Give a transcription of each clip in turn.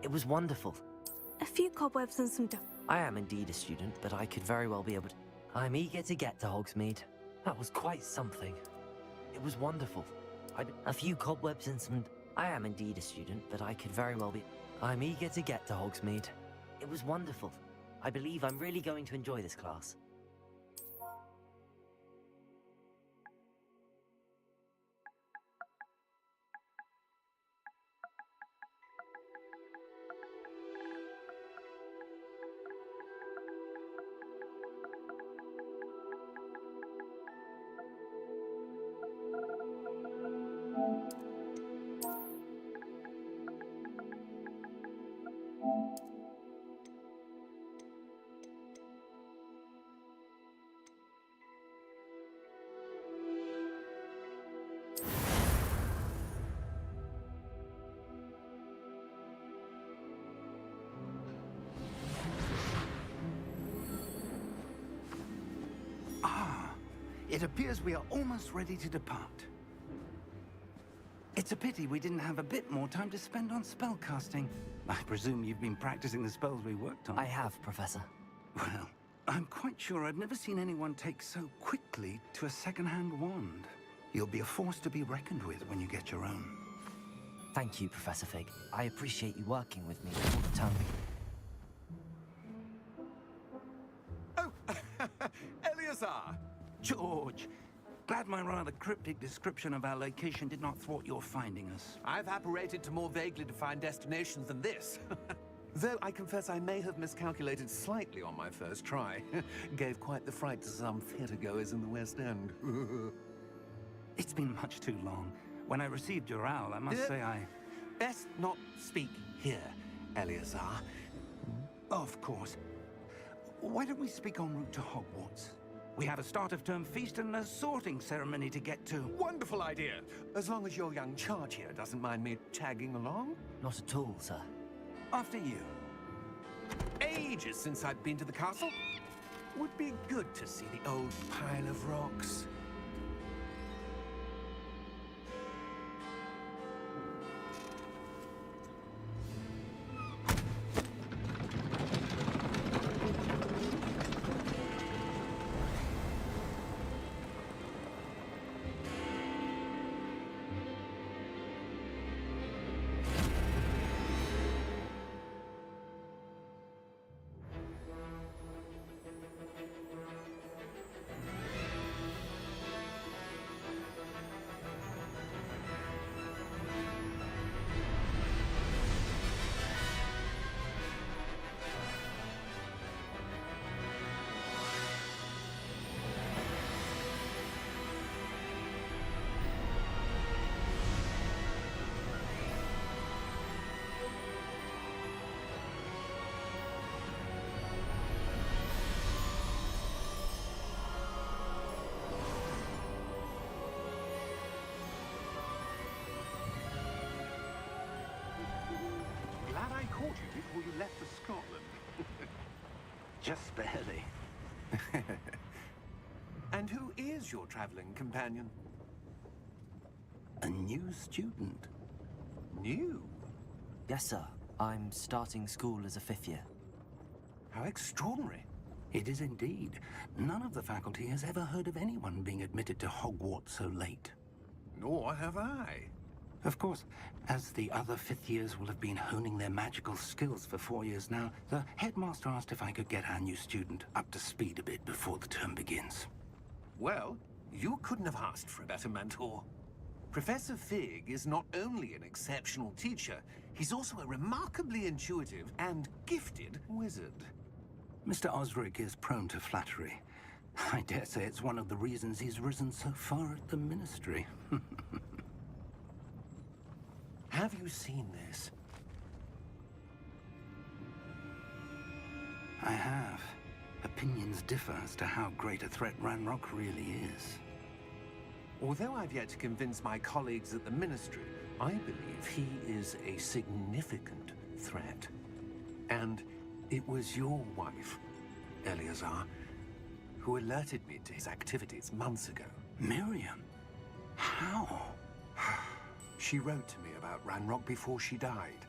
It was wonderful. A few cobwebs and some dust. I am indeed a student, but I could very well be able to... I'm eager to get to Hogsmeade. That was quite something. It was wonderful. A few cobwebs and some... I am indeed a student, but I could very well be... I'm eager to get to Hogsmeade. It was wonderful. I believe I'm really going to enjoy this class. It appears we are almost ready to depart. It's a pity we didn't have a bit more time to spend on spellcasting. I presume you've been practicing the spells we worked on. I have, Professor. Well, I'm quite sure I've never seen anyone take so quickly to a second-hand wand. You'll be a force to be reckoned with when you get your own. Thank you, Professor Fig. I appreciate you working with me all the time. Oh, Eleazar! George, glad my rather cryptic description of our location did not thwart your finding us. I've apparated to more vaguely defined destinations than this. Though I confess I may have miscalculated slightly on my first try. Gave quite the fright to some theatergoers in the West End. It's been much too long. When I received your owl, I must say I... Best not speak here, Eleazar. Of course. Why don't we speak en route to Hogwarts? We have a start-of-term feast and a sorting ceremony to get to. Wonderful idea! As long as your young charge here doesn't mind me tagging along. Not at all, sir. After you. Ages since I've been to the castle. Would be good to see the old pile of rocks. Glad I caught you before you left for Scotland. Just barely. And who is your traveling companion? A new student. New? Yes, sir. I'm starting school as a 5th year. How extraordinary. It is indeed. None of the faculty has ever heard of anyone being admitted to Hogwarts so late. Nor have I. Of course, as the other 5th years will have been honing their magical skills for 4 years now, the headmaster asked if I could get our new student up to speed a bit before the term begins. Well, you couldn't have asked for a better mentor. Professor Fig is not only an exceptional teacher, he's also a remarkably intuitive and gifted wizard. Mr. Osric is prone to flattery. I dare say it's one of the reasons he's risen so far at the Ministry. Have you seen this? I have. Opinions differ as to how great a threat Ranrock really is. Although I've yet to convince my colleagues at the Ministry, I believe he is a significant threat. And it was your wife, Eleazar, who alerted me to his activities months ago. Miriam? How? She wrote to me about Ranrock before she died,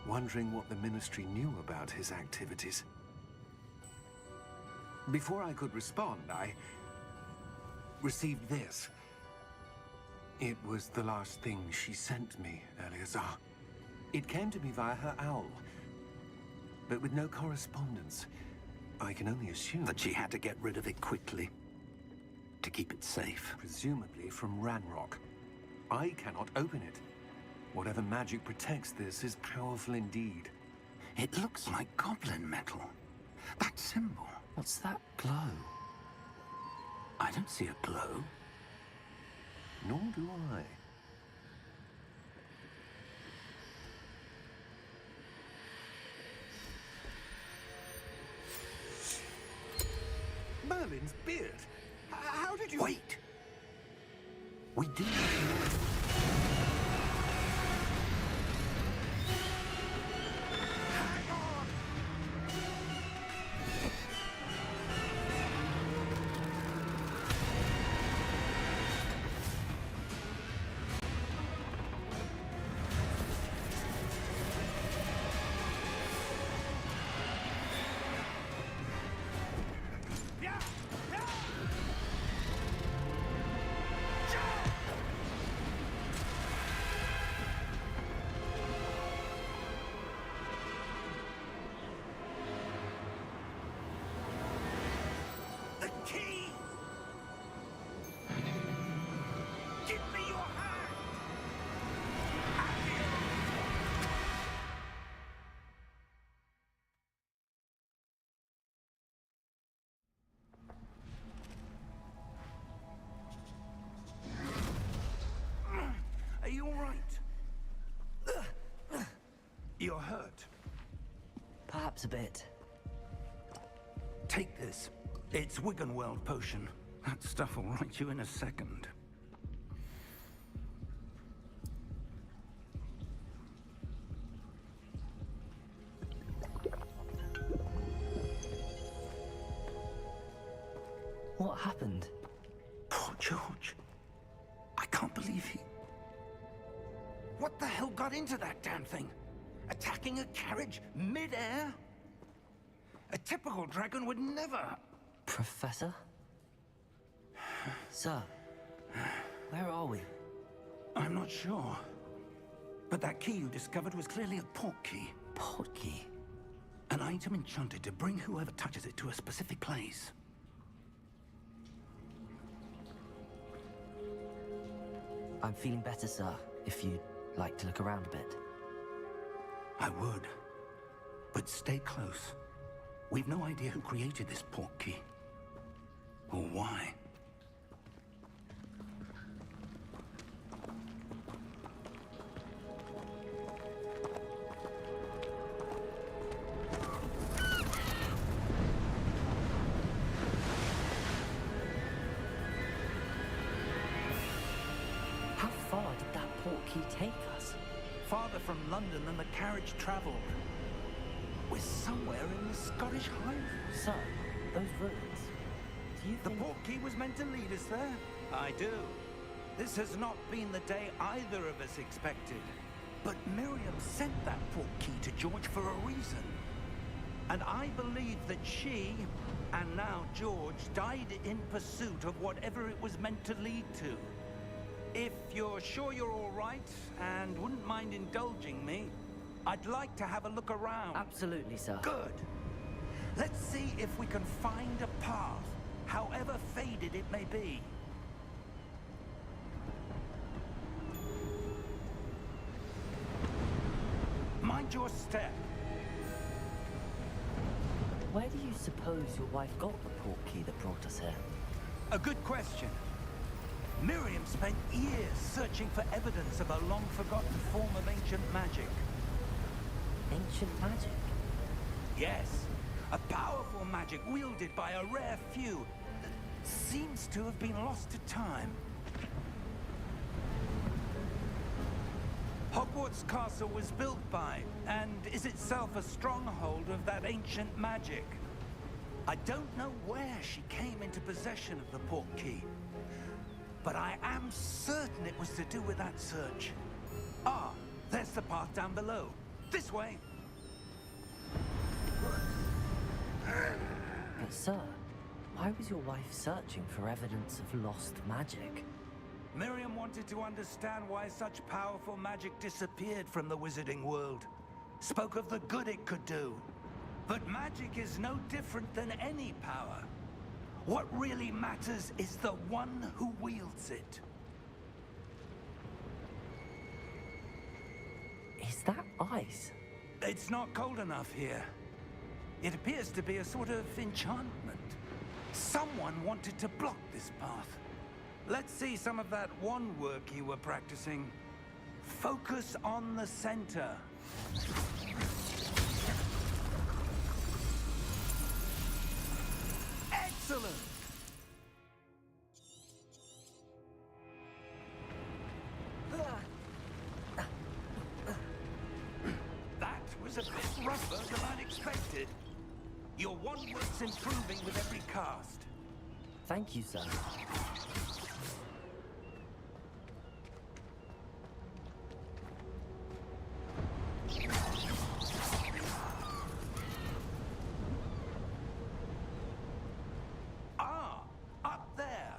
wondering what the Ministry knew about his activities. Before I could respond, I received this. It was the last thing she sent me, Eleazar. It came to me via her owl, but with no correspondence. I can only assume That she had to get rid of it quickly, to keep it safe. presumably from Ranrock. I cannot open it. Whatever magic protects this is powerful indeed. It looks like goblin metal. That symbol. What's that glow? I don't see a glow. Nor do I. Merlin's beard. How did you... Wait! We do not know. perhaps a bit. Take this. It's Wiggenweld potion. That stuff will right you in a second. What happened? Poor George. I can't believe he... What the hell got into that damn thing? Attacking a carriage mid-air? A typical dragon would never... Professor? Sir, where are we? I'm not sure. But that key you discovered was clearly a port key. Port key? An item enchanted to bring whoever touches it to a specific place. I'm feeling better, sir, if you'd like to look around a bit. I would. But stay close. We've no idea who created this port key. Or why. How far did that port key take us? Farther from London than the carriage traveled. We're somewhere in the Scottish Highlands. Sir, those ruins. Do you The think... port key was meant to lead us there? I do. This has not been the day either of us expected. But Miriam sent that port key to George for a reason. And I believe that she, and now George, died in pursuit of whatever it was meant to lead to. If you're sure you're all right, and wouldn't mind indulging me, I'd like to have a look around. Absolutely, sir. Good. Let's see if we can find a path, however faded it may be. Mind your step. Where do you suppose your wife got the port key that brought us here? A good question. Miriam spent years searching for evidence of a long-forgotten form of ancient magic. Ancient magic? Yes, a powerful magic wielded by a rare few that seems to have been lost to time. Hogwarts Castle was built by, and is itself a stronghold of that ancient magic. I don't know where she came into possession of the port key, but I am certain it was to do with that search. Ah, there's the path down below. This way. But sir, why was your wife searching for evidence of lost magic? Miriam wanted to understand why such powerful magic disappeared from the wizarding world. Spoke of the good it could do. But magic is no different than any power. What really matters is the one who wields it. Is that ice? It's not cold enough here. It appears to be a sort of enchantment. Someone wanted to block this path. Let's see some of that wand work you were practicing. Focus on the center. Excellent! That was a bit rougher than I'd expected. Your wand work's improving with every cast. Thank you, sir. Ah, up there.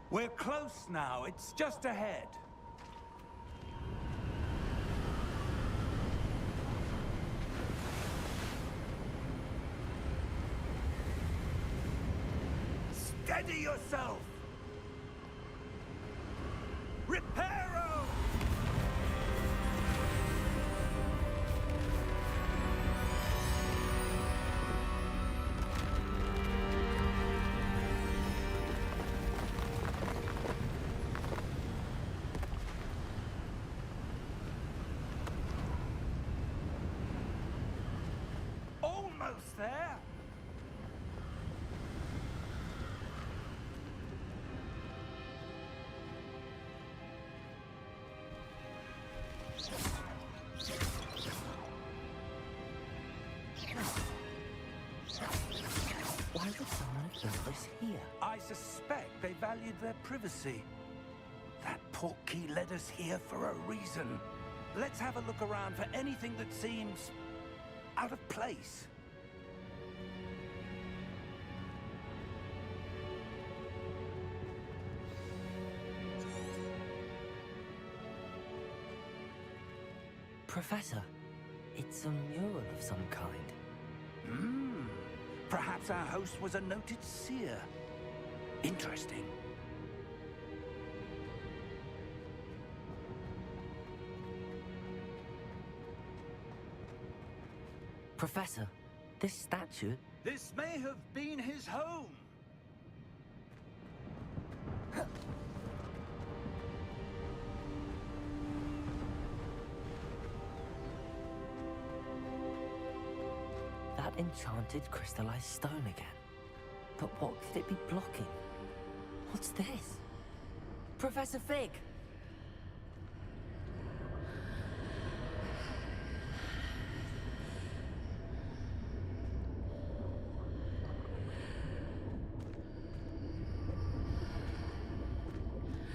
We're close now. It's just ahead. Steady yourself! Reparo! almost there. Why would someone have built this here? I suspect they valued their privacy. That portkey led us here for a reason. Let's have a look around for anything that seems out of place. Professor, it's a mural of some kind. Perhaps our host was a noted seer. Interesting. Professor, this statue... This may have been his home. That enchanted crystallized stone again. But what could it be blocking? What's this? Professor Fig!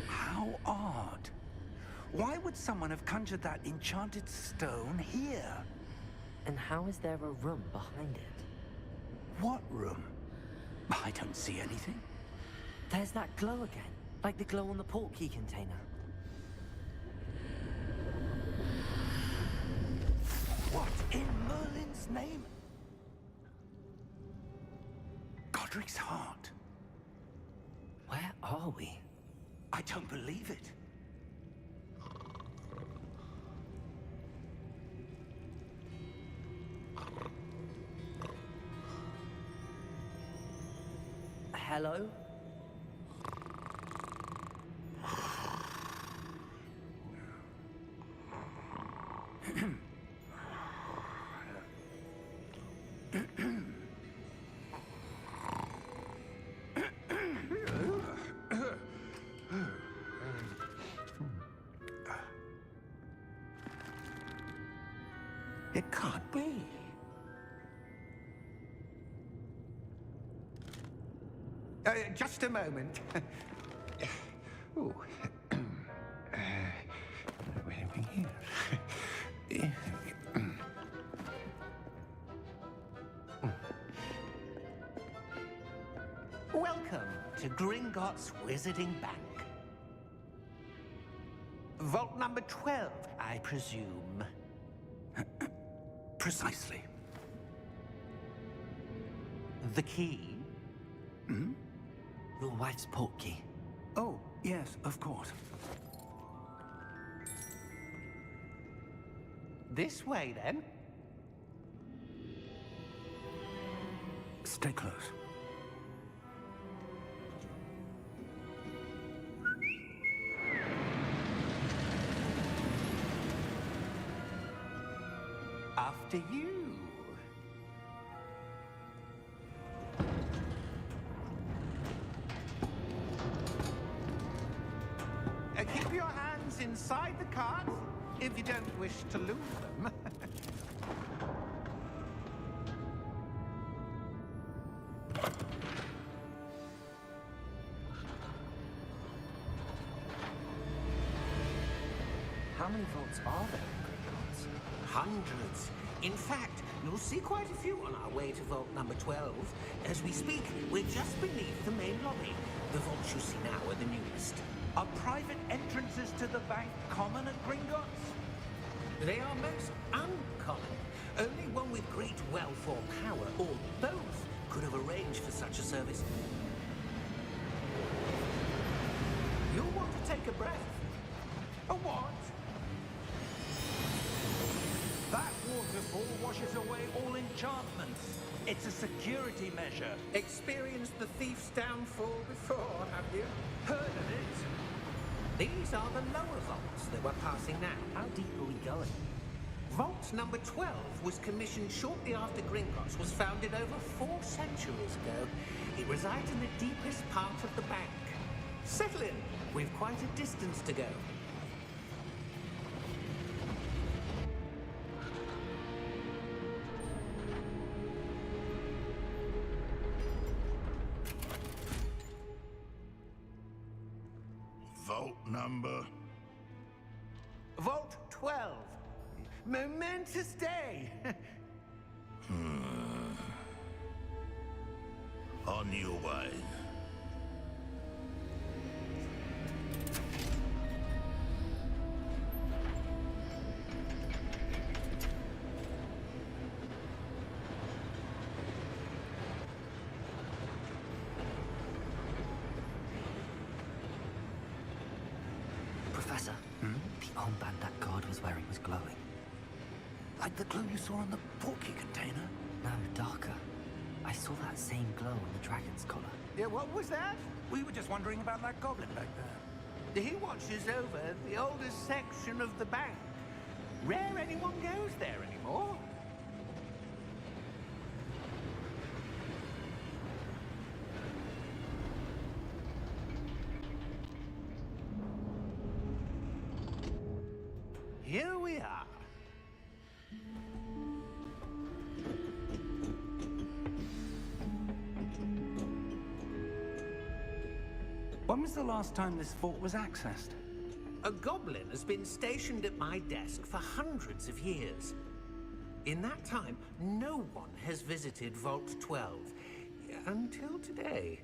How odd. Why would someone have conjured that enchanted stone here? And how is there a room behind it? What room? I don't see anything. There's that glow again, like the glow on the portkey container. What in Merlin's name? Godric's heart. Where are we? I don't believe it. Hello? It can't be. Just a moment. Ooh. Wait a minute here. Welcome to Gringotts Wizarding Bank. Vault number 12, I presume. Precisely. The key? Your wife's portkey. Oh, yes, of course. This way, then. Stay close. After you. Keep your hands inside the cart if you don't wish to lose them. How many vaults are there in Gringotts? Hundreds. In fact, you'll see quite a few on our way to vault number 12. As we speak, we're just beneath the main lobby. The vaults you see now are the newest. Are private entrances to the bank common at Gringotts? They are most uncommon. Only one with great wealth or power, or both, could have arranged for such a service. You'll want to take a breath. A what? That waterfall washes away all enchantments. It's a security measure. Experienced the thief's downfall before, have you? Heard of it? These are the lower vaults that we're passing now. How deep are we going? Vault number 12 was commissioned shortly after Gringotts was founded over 4 centuries ago. It resides in the deepest part of the bank. Settle in. We've quite a distance to go. Vault number? Vault 12. Momentous day. On your way. Professor, the armband that guard was wearing was glowing. Like the glow you saw on the portkey container? No, darker. I saw that same glow on the dragon's collar. Yeah, what was that? We were just wondering about that goblin back there. He watches over the oldest section of the bank. Rare anyone goes there anymore. Here we are. When was the last time this fort was accessed? A goblin has been stationed at my desk for hundreds of years. In that time, no one has visited Vault 12. Until today.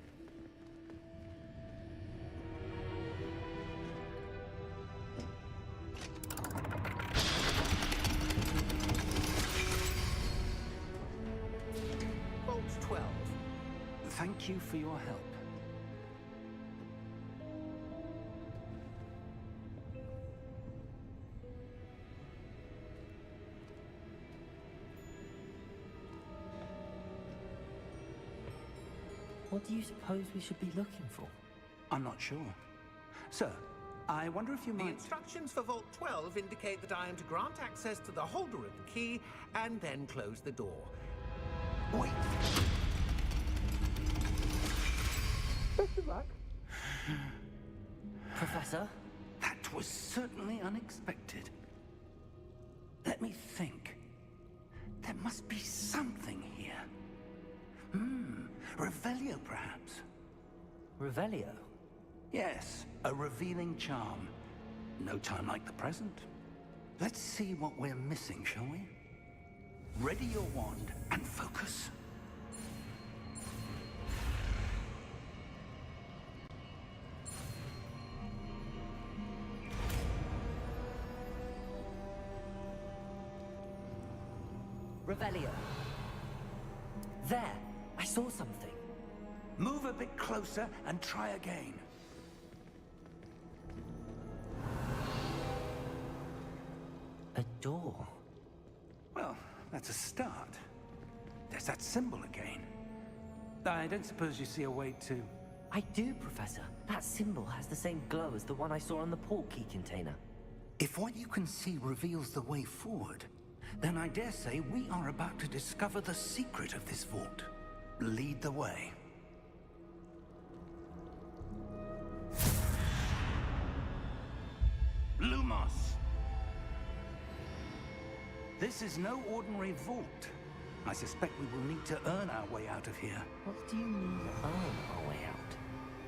Vault 12. Thank you for your help. What do you suppose we should be looking for? I'm not sure. Sir, I wonder if you The might... instructions for Vault 12 indicate that I am to grant access to the holder of the key and then close the door. Wait! Best of luck. Professor? That was certainly unexpected. Let me think. There must be something here. Revelio, perhaps? Revelio? Yes, a revealing charm. No time like the present. Let's see what we're missing, shall we? Ready your wand and focus. Revelio. There! I saw something. Move a bit closer and try again. A door. Well, that's a start. There's that symbol again. I don't suppose you see a way to... I do, Professor. That symbol has the same glow as the one I saw on the portkey container. If what you can see reveals the way forward, then I dare say we are about to discover the secret of this vault. Lead the way. Lumos! This is no ordinary vault. I suspect we will need to earn our way out of here. What do you mean, earn our way out?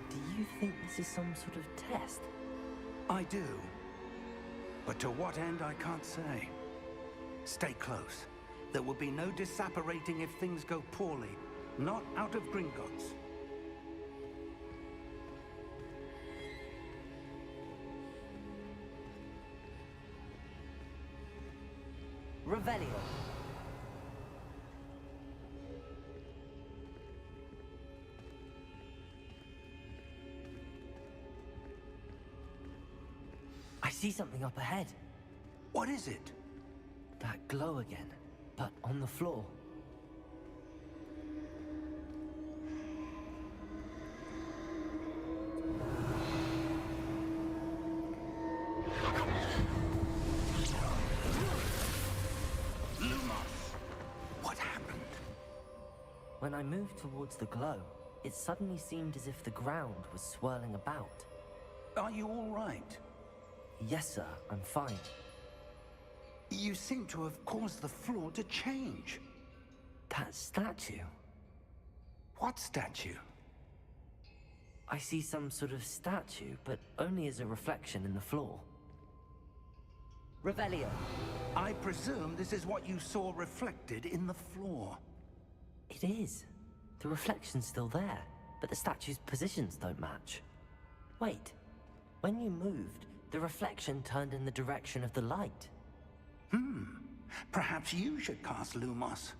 Do you think this is some sort of test? I do. But to what end, I can't say. Stay close. There will be no disapparating if things go poorly. Not out of Gringotts. Revelio. I see something up ahead. What is it? That glow again, but on the floor. When I moved towards the glow, it suddenly seemed as if the ground was swirling about. Are you all right? Yes, sir, I'm fine. You seem to have caused the floor to change. That statue? What statue? I see some sort of statue, but only as a reflection in the floor. Revelio. I presume this is what you saw reflected in the floor. It is. The reflection's still there, but the statue's positions don't match. Wait. When you moved, the reflection turned in the direction of the light. Perhaps you should cast Lumos.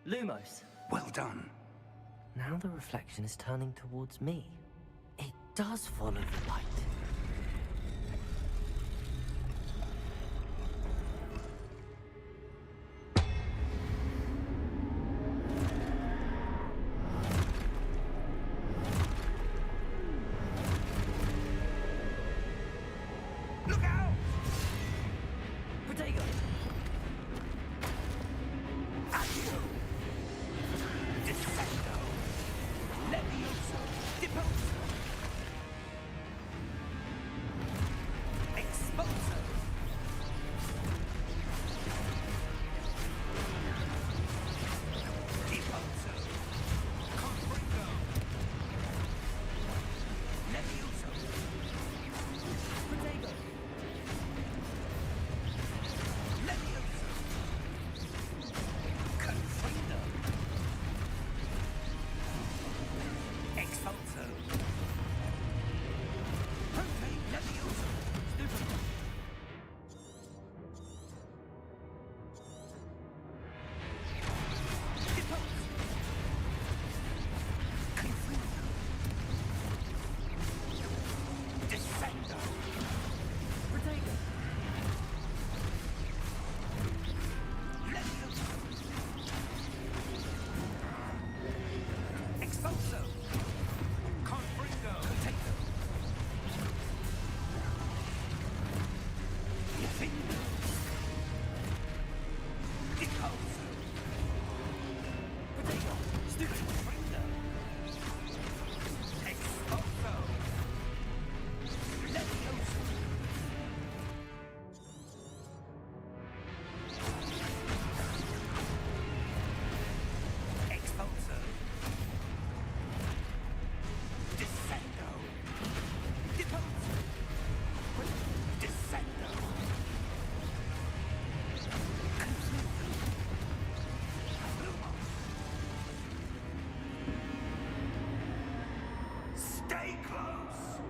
Lumos. Well done. Now the reflection is turning towards me. It does follow the light. Look out! Protego! Accio! Defendo! Levioso! Deposo! Exposo! Deposo! Confringo! Levioso! Protego! Levioso! Confrindo! Expulso! Prote Levioso! Stupid! Depose! Confrindo! Descendo! Protego! Levioso! Expulso! Confringo! Potato! Defendo! Deposo! Protego! Stupid! Confrindo! Expulso! Levioso! Expulso! Descendo! Deposo! Descendo! Conflindo! Lumos! Stay close!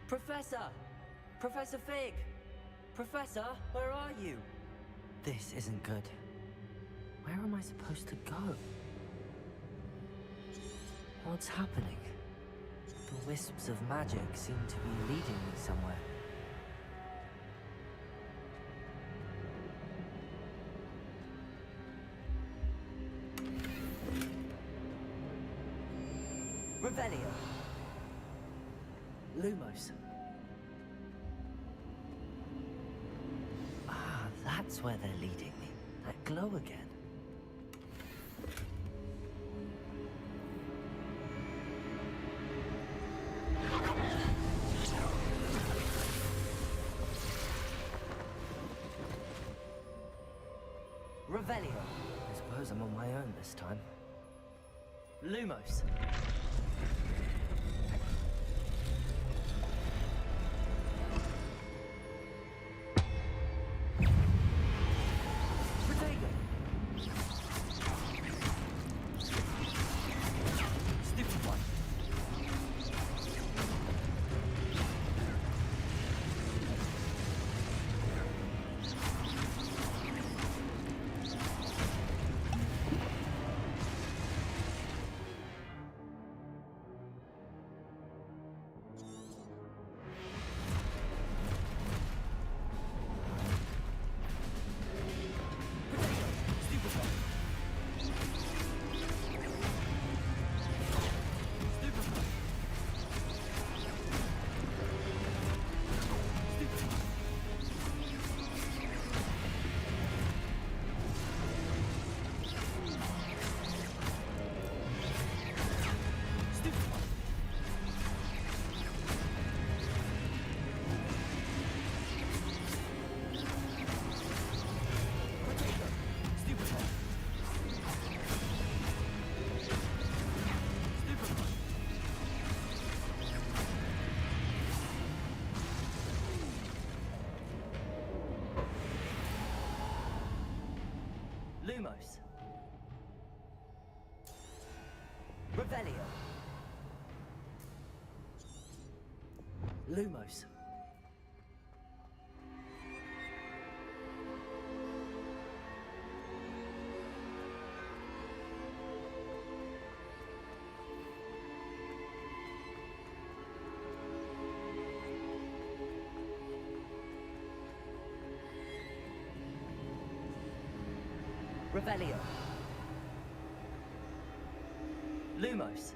Professor! Professor Fig! Professor, where are you? This isn't good. Where am I supposed to go? What's happening? The wisps of magic seem to be leading me somewhere. Revelio. Lumos. Ah, that's where they're leading me. That glow again. Revelio. I suppose I'm on my own this time. Lumos. Protego. Stupid one. Lumos. Revelio. Lumos. Revelio. Lumos.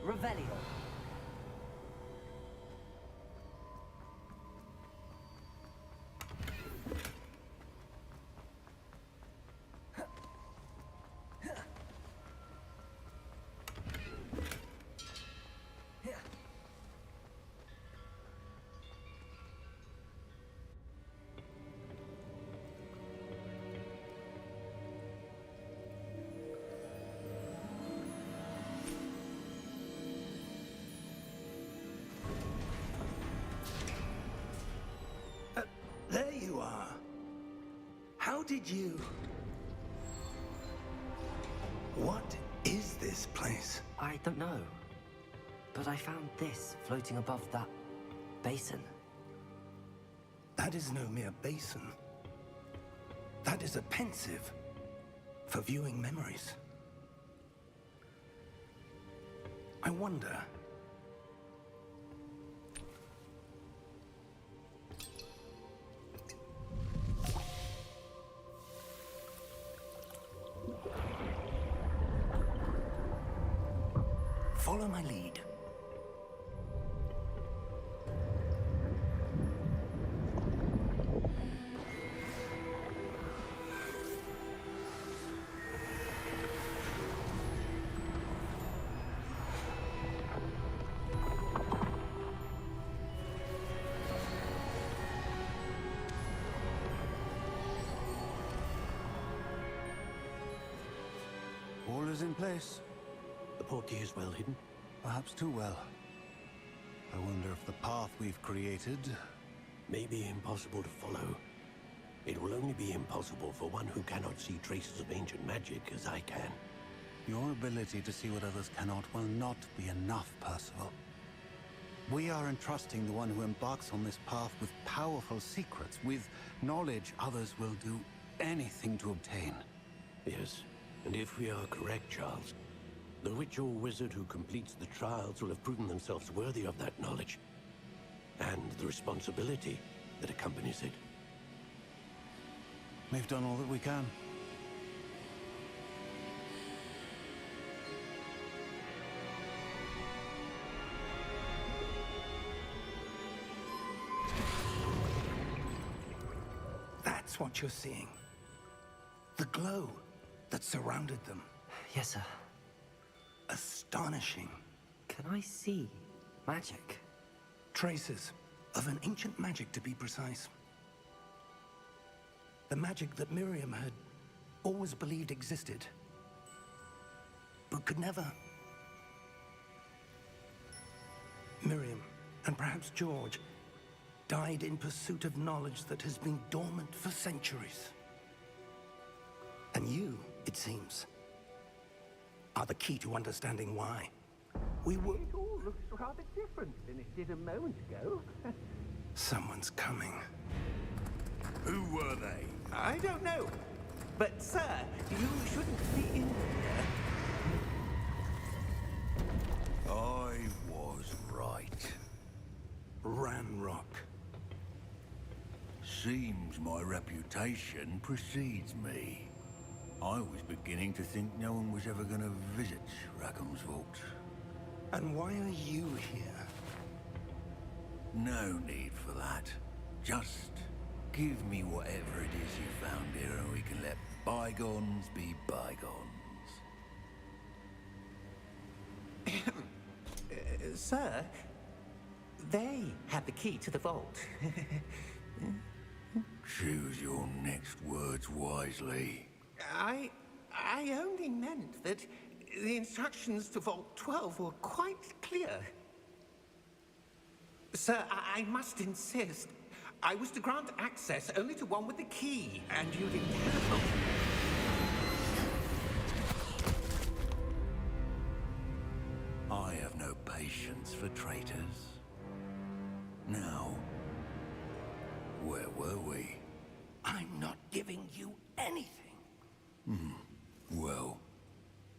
Revelio. There you are. How did you... What is this place? I don't know. But I found this floating above that basin. That is no mere basin. That is a pensive for viewing memories. I wonder... Follow my lead. All is in place. The portkey is well hidden. Perhaps too well. I wonder if the path we've created... May be impossible to follow. It will only be impossible for one who cannot see traces of ancient magic as I can. Your ability to see what others cannot will not be enough, Percival. We are entrusting the one who embarks on this path with powerful secrets, with knowledge others will do anything to obtain. Yes, and if we are correct, Charles, the witch or wizard who completes the trials will have proven themselves worthy of that knowledge, and the responsibility that accompanies it. We've done all that we can. That's what you're seeing. The glow that surrounded them. Yes, sir. Astonishing. Can I see magic? Traces of an ancient magic, to be precise. The magic that Miriam had always believed existed, but could never. Miriam, and perhaps George, died in pursuit of knowledge that has been dormant for centuries. And you, it seems, are the key to understanding why. We were... It all looks rather different than it did a moment ago. Someone's coming. Who were they? I don't know. But, sir, you shouldn't be in here. I was right. Ranrock. Seems my reputation precedes me. I was beginning to think no one was ever going to visit Rackham's vault. And why are you here? No need for that. Just give me whatever it is you found here and we can let bygones be bygones. Sir, they had the key to the vault. Choose your next words wisely. I only meant that the instructions to Vault 12 were quite clear. Sir, I must insist. I was to grant access only to one with the key, and you didn't have it. I have no patience for traitors. Now, where were we? I'm not giving you anything. Well,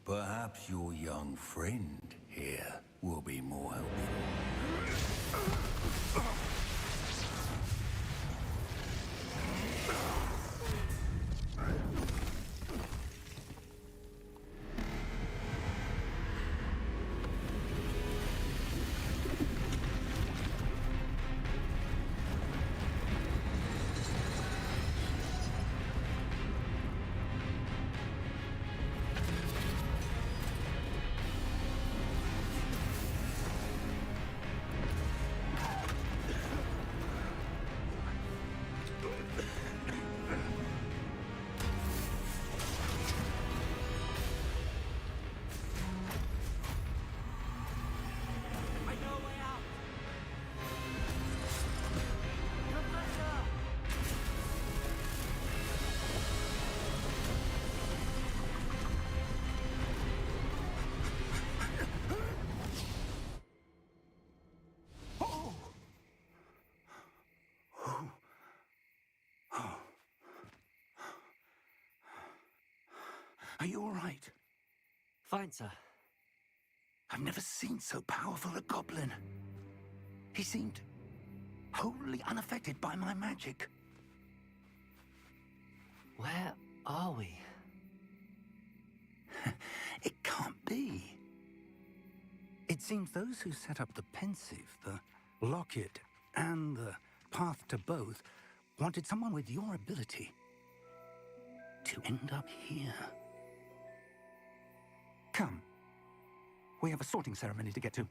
perhaps your young friend here will be more helpful. Are you all right? Fine, sir. I've never seen so powerful a goblin. He seemed wholly unaffected by my magic. Where are we? It can't be. It seems those who set up the pensive, the locket, and the path to both wanted someone with your ability to end up here. Come. We have a sorting ceremony to get to.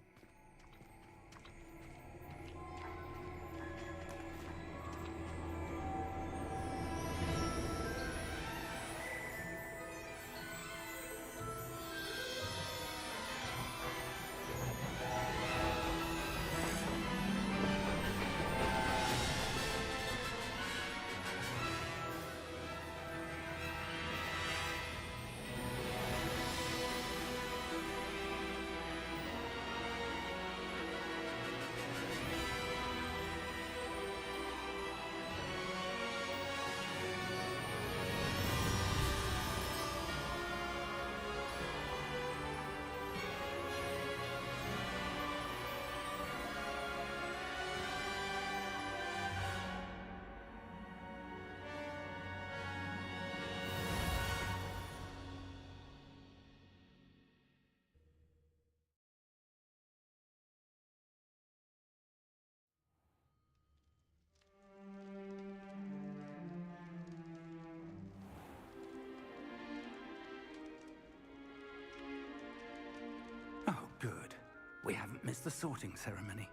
Oh, good. We haven't missed the sorting ceremony.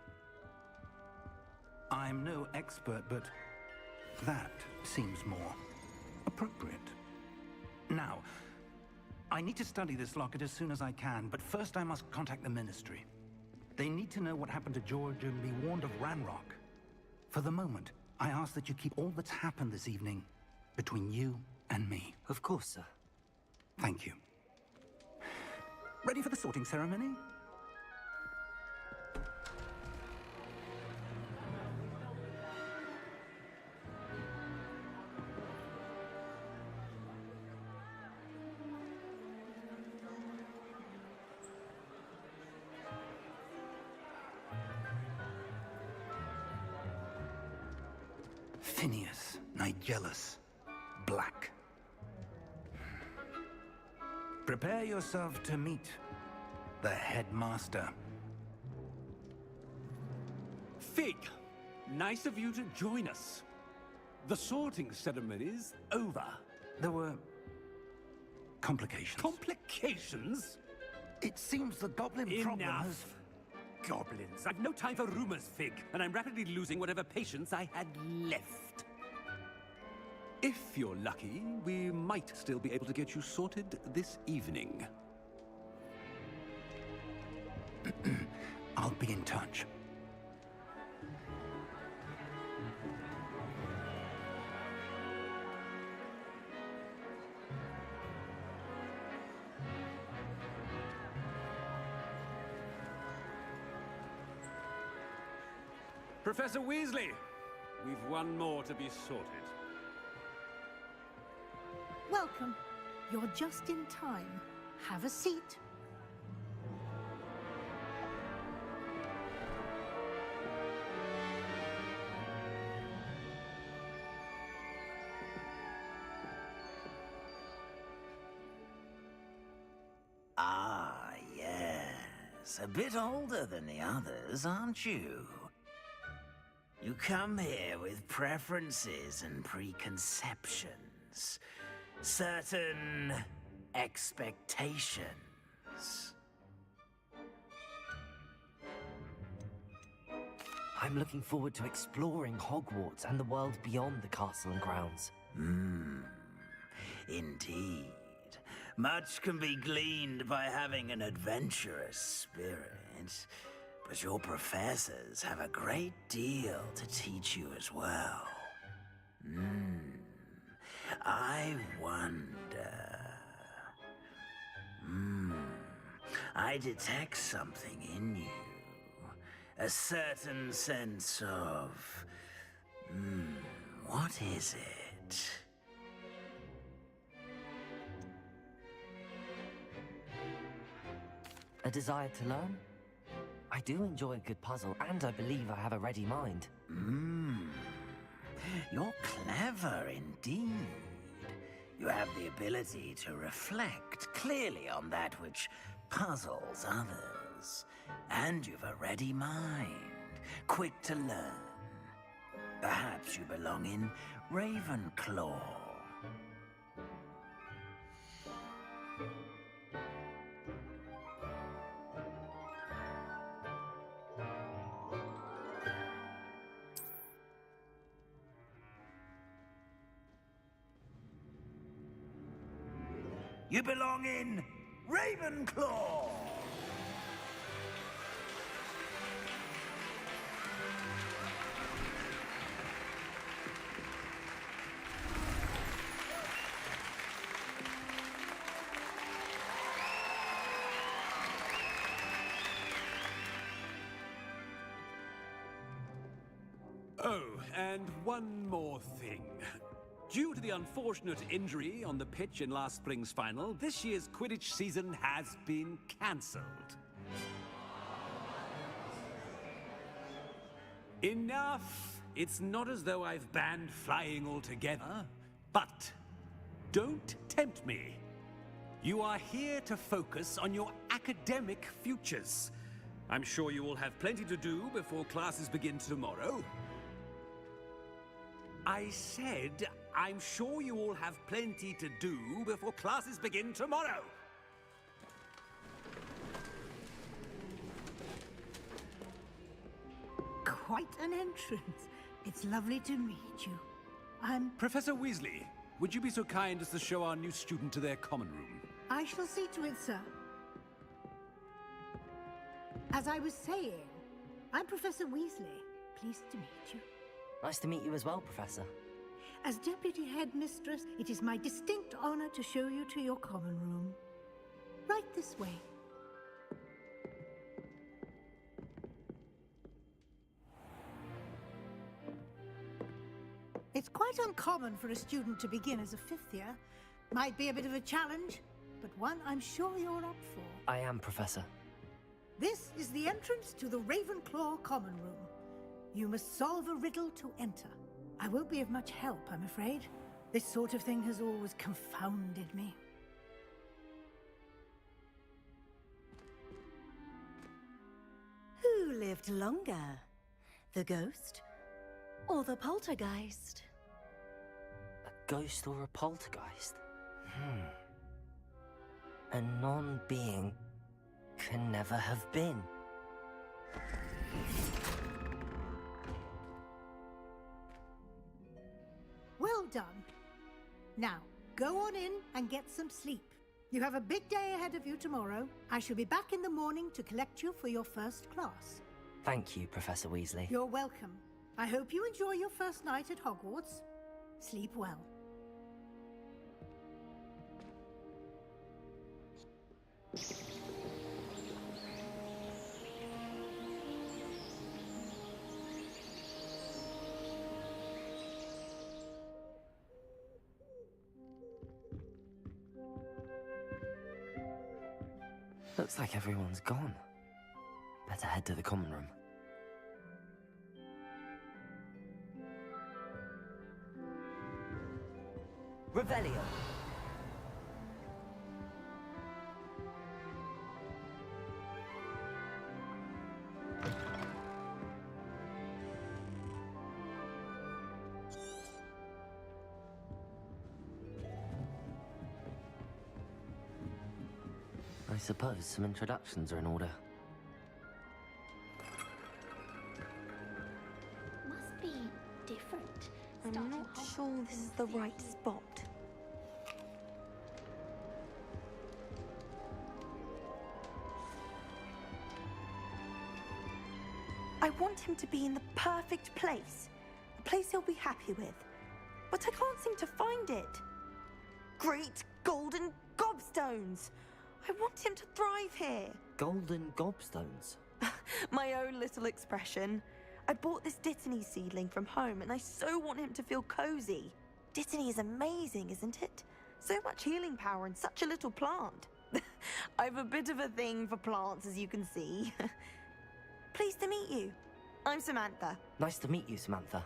I'm no expert, but that seems more appropriate. Now, I need to study this locket as soon as I can, but first I must contact the Ministry. They need to know what happened to George and be warned of Ranrock. For the moment, I ask that you keep all that's happened this evening between you and me. Of course, sir. Thank you. Ready for the sorting ceremony? Phineas, Nigellus, Black. Prepare yourself to meet the headmaster. Fig, nice of you to join us. The sorting ceremony's over. There were complications. Complications? It seems the goblin problem has... Enough. goblins! I've no time for rumors, Fig, and I'm rapidly losing whatever patience I had left. If you're lucky, we might still be able to get you sorted this evening. I'll be in touch. Professor Weasley, we've one more to be sorted. Welcome. You're just in time. Have a seat. Ah, yes. A bit older than the others, aren't you? You come here with preferences and preconceptions. Certain expectations. I'm looking forward to exploring Hogwarts and the world beyond the castle and grounds. Indeed. Much can be gleaned by having an adventurous spirit. But your professors have a great deal to teach you as well. I wonder... I detect something in you. A certain sense of... what is it? A desire to learn? I do enjoy a good puzzle, and I believe I have a ready mind. You're clever indeed. You have the ability to reflect clearly on that which puzzles others. And you've a ready mind, quick to learn. Perhaps you belong in Ravenclaw. You belong in Ravenclaw! Oh, and one more thing. Due to the unfortunate injury on the pitch in last spring's final, this year's Quidditch season has been cancelled. Enough! It's not as though I've banned flying altogether, but don't tempt me. You are here to focus on your academic futures. I'm sure you will have plenty to do before classes begin tomorrow. I said, I'm sure you all have plenty to do before classes begin tomorrow. Quite an entrance. It's lovely to meet you. I'm... Professor Weasley, would you be so kind as to show our new student to their common room? I shall see to it, sir. As I was saying, I'm Professor Weasley. Pleased to meet you. Nice to meet you as well, Professor. As Deputy Headmistress, it is my distinct honor to show you to your common room. Right this way. It's quite uncommon for a student to begin as a fifth year. Might be a bit of a challenge, but one I'm sure you're up for. I am, Professor. This is the entrance to the Ravenclaw common room. You must solve a riddle to enter. I won't be of much help, I'm afraid. This sort of thing has always confounded me. Who lived longer? The ghost or the poltergeist? A ghost or a poltergeist? A non-being can never have been. done. Now, go on in and get some sleep. You have a big day ahead of you tomorrow. I shall be back in the morning to collect you for your first class. Thank you, Professor Weasley. You're welcome. I hope you enjoy your first night at Hogwarts. Sleep well. Looks like everyone's gone. Better head to the common room. Revelio! I suppose some introductions are in order. Must be different. I'm not sure this is the right spot. I want him to be in the perfect place. A place he'll be happy with. But I can't seem to find it. Great golden gobstones! I want him to thrive here. Golden gobstones? My own little expression. I bought this Dittany seedling from home and I so want him to feel cozy. Dittany is amazing, isn't it? So much healing power in such a little plant. I've a bit of a thing for plants, as you can see. Pleased to meet you. I'm Samantha. Nice to meet you, Samantha.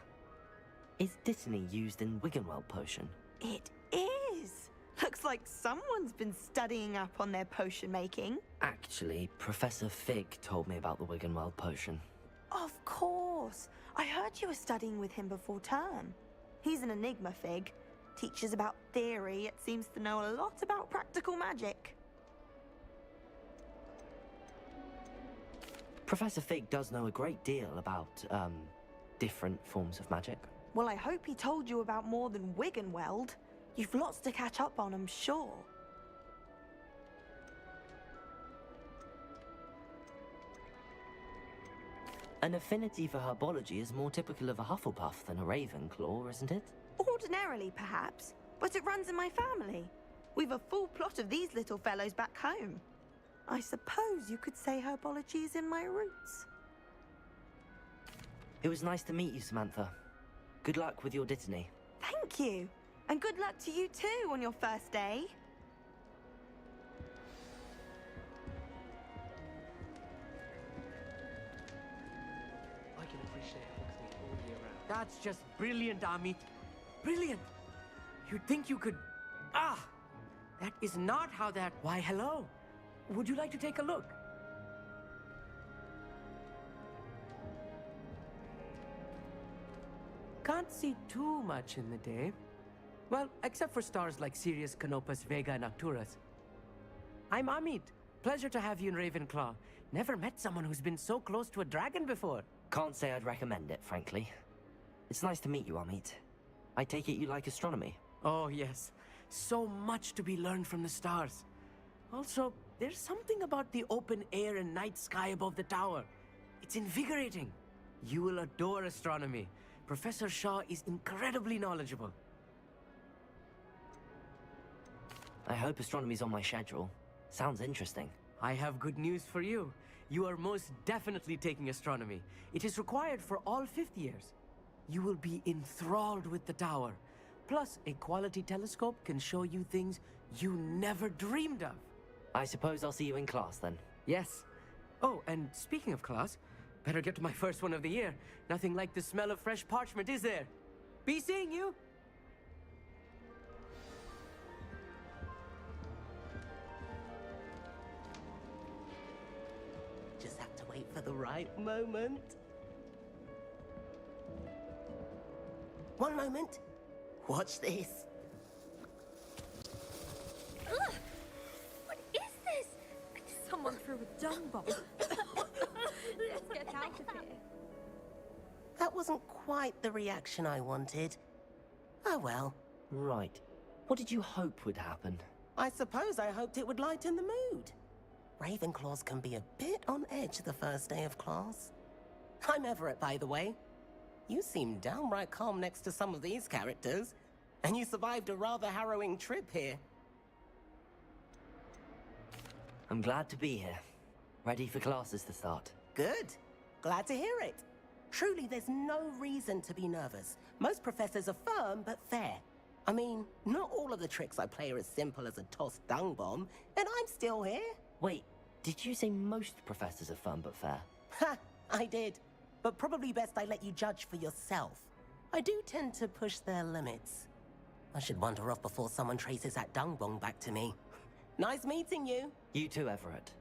Is Dittany used in Wiggenweld potion? It is. Looks like someone's been studying up on their potion making. Actually, Professor Fig told me about the Wiggenweld potion. Of course. I heard you were studying with him before term. He's an enigma, Fig. Teaches about theory, yet seems to know a lot about practical magic. Professor Fig does know a great deal about, different forms of magic. Well, I hope he told you about more than Wiggenweld. You've lots to catch up on, I'm sure. An affinity for herbology is more typical of a Hufflepuff than a Ravenclaw, isn't it? Ordinarily, perhaps, but it runs in my family. We've a full plot of these little fellows back home. I suppose you could say herbology is in my roots. It was nice to meet you, Samantha. Good luck with your Dittany. Thank you. And good luck to you too on your first day. I can appreciate Hogsmeade all year round. That's just brilliant, Amit. Brilliant. You'd think you could... Ah! That is not how that... Why, hello. Would you like to take a look? Can't see too much in the day. Well, except for stars like Sirius, Canopus, Vega, and Arcturus. I'm Amit. Pleasure to have you in Ravenclaw. Never met someone who's been so close to a dragon before. Can't say I'd recommend it, frankly. It's nice to meet you, Amit. I take it you like astronomy? Oh, yes. So much to be learned from the stars. Also, there's something about the open air and night sky above the tower. It's invigorating. You will adore astronomy. Professor Shaw is incredibly knowledgeable. I hope astronomy's on my schedule. Sounds interesting. I have good news for you. You are most definitely taking astronomy. It is required for all 5th years. You will be enthralled with the tower. Plus, a quality telescope can show you things you never dreamed of. I suppose I'll see you in class then. Yes. Oh, and speaking of class, better get to my first one of the year. Nothing like the smell of fresh parchment, is there? Be seeing you! Just have to wait for the right moment. One moment. Watch this. Ugh! What is this? Someone threw a dung bomb. Let's get out of here. That wasn't quite the reaction I wanted. Oh well. Right. What did you hope would happen? I suppose I hoped it would lighten the mood. Ravenclaws can be a bit on edge the first day of class. I'm Everett, by the way. You seem downright calm next to some of these characters, and you survived a rather harrowing trip here. I'm glad to be here. Ready for classes to start. Good. Glad to hear it. Truly, there's no reason to be nervous. Most professors are firm but fair. I mean, not all of the tricks I play are as simple as a tossed dung bomb, and I'm still here. Wait, did you say most professors are fun but fair? Ha! I did. But probably best I let you judge for yourself. I do tend to push their limits. I should wander off before someone traces that dung bomb back to me. Nice meeting you. You too, Everett.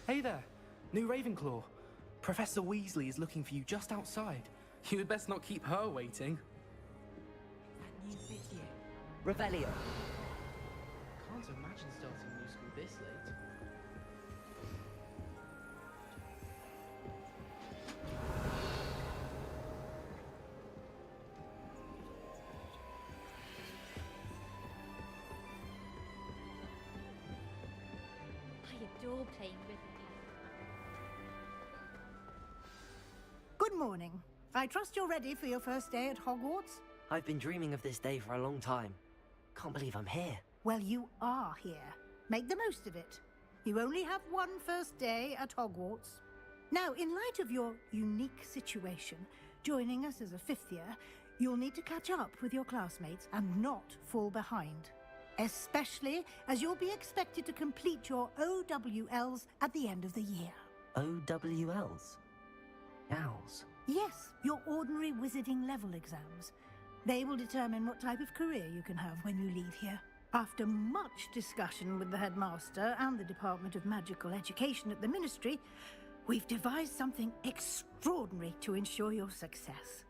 Hey there, new Ravenclaw. Professor Weasley is looking for you just outside. You had best not keep her waiting. That new fifth year. Revelio. Can't imagine starting new school this late. I adore playing with you. Good morning. I trust you're ready for your first day at Hogwarts? I've been dreaming of this day for a long time. Can't believe I'm here. Well, you are here. Make the most of it. You only have one first day at Hogwarts. Now, in light of your unique situation, joining us as a fifth year, you'll need to catch up with your classmates and not fall behind. Especially as you'll be expected to complete your OWLs at the end of the year. OWLs? Owls? Yes, your ordinary wizarding level exams. They will determine what type of career you can have when you leave here. After much discussion with the headmaster and the Department of Magical Education at the Ministry, we've devised something extraordinary to ensure your success.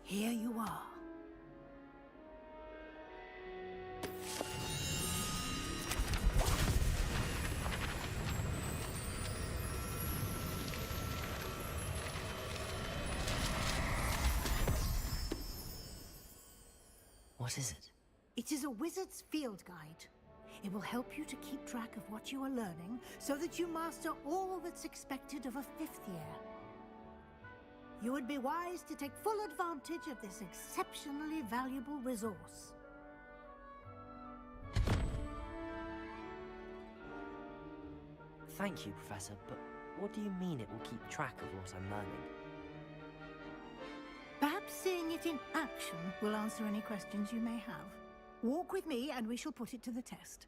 Here you are. What is it? It is a wizard's field guide. It will help you to keep track of what you are learning so that you master all that's expected of a fifth year. You would be wise to take full advantage of this exceptionally valuable resource. Thank you, Professor, but what do you mean it will keep track of what I'm learning? Perhaps seeing it in action will answer any questions you may have. Walk with me and we shall put it to the test.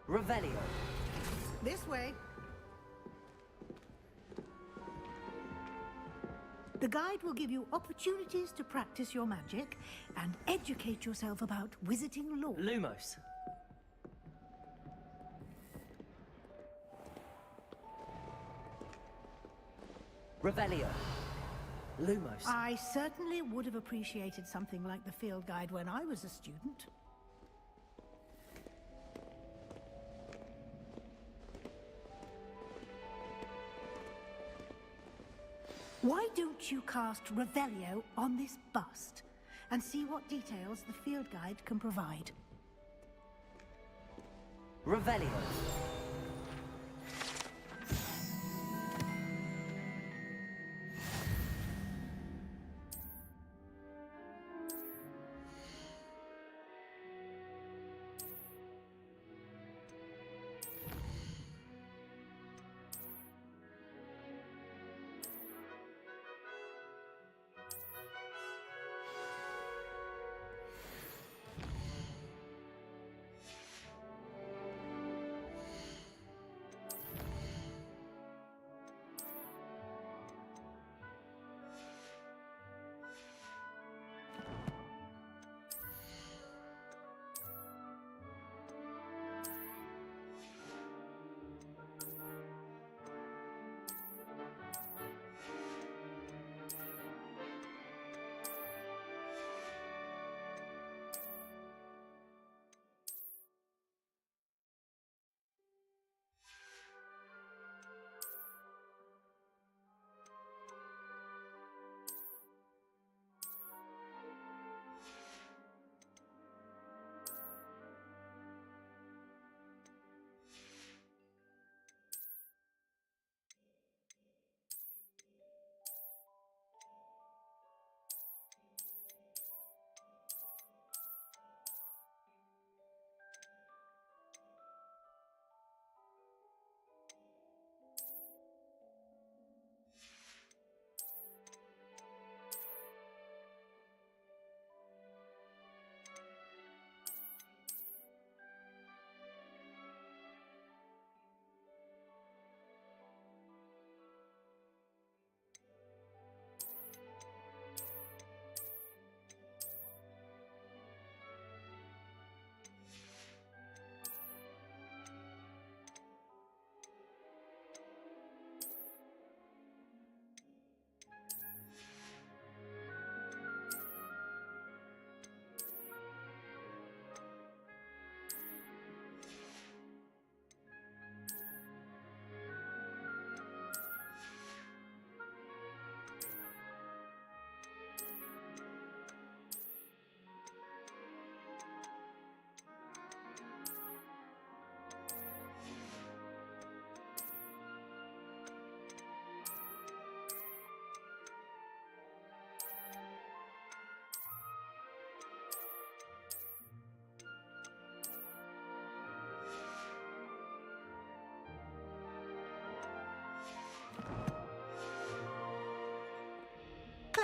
Revelio. This way. The guide will give you opportunities to practice your magic and educate yourself about wizarding lore. Lumos. Revelio. Lumos. I certainly would have appreciated something like the field guide when I was a student. Why don't you cast Revelio on this bust and see what details the field guide can provide? Revelio.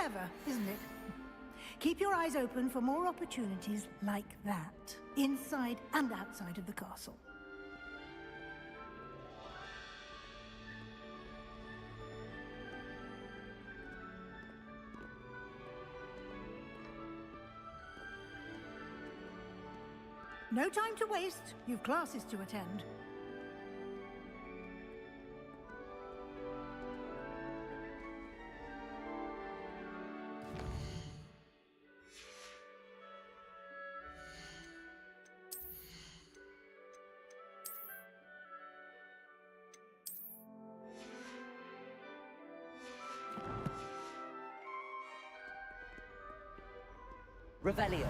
Clever, isn't it? Keep your eyes open for more opportunities like that, inside and outside of the castle. No time to waste. You've classes to attend. Revelio.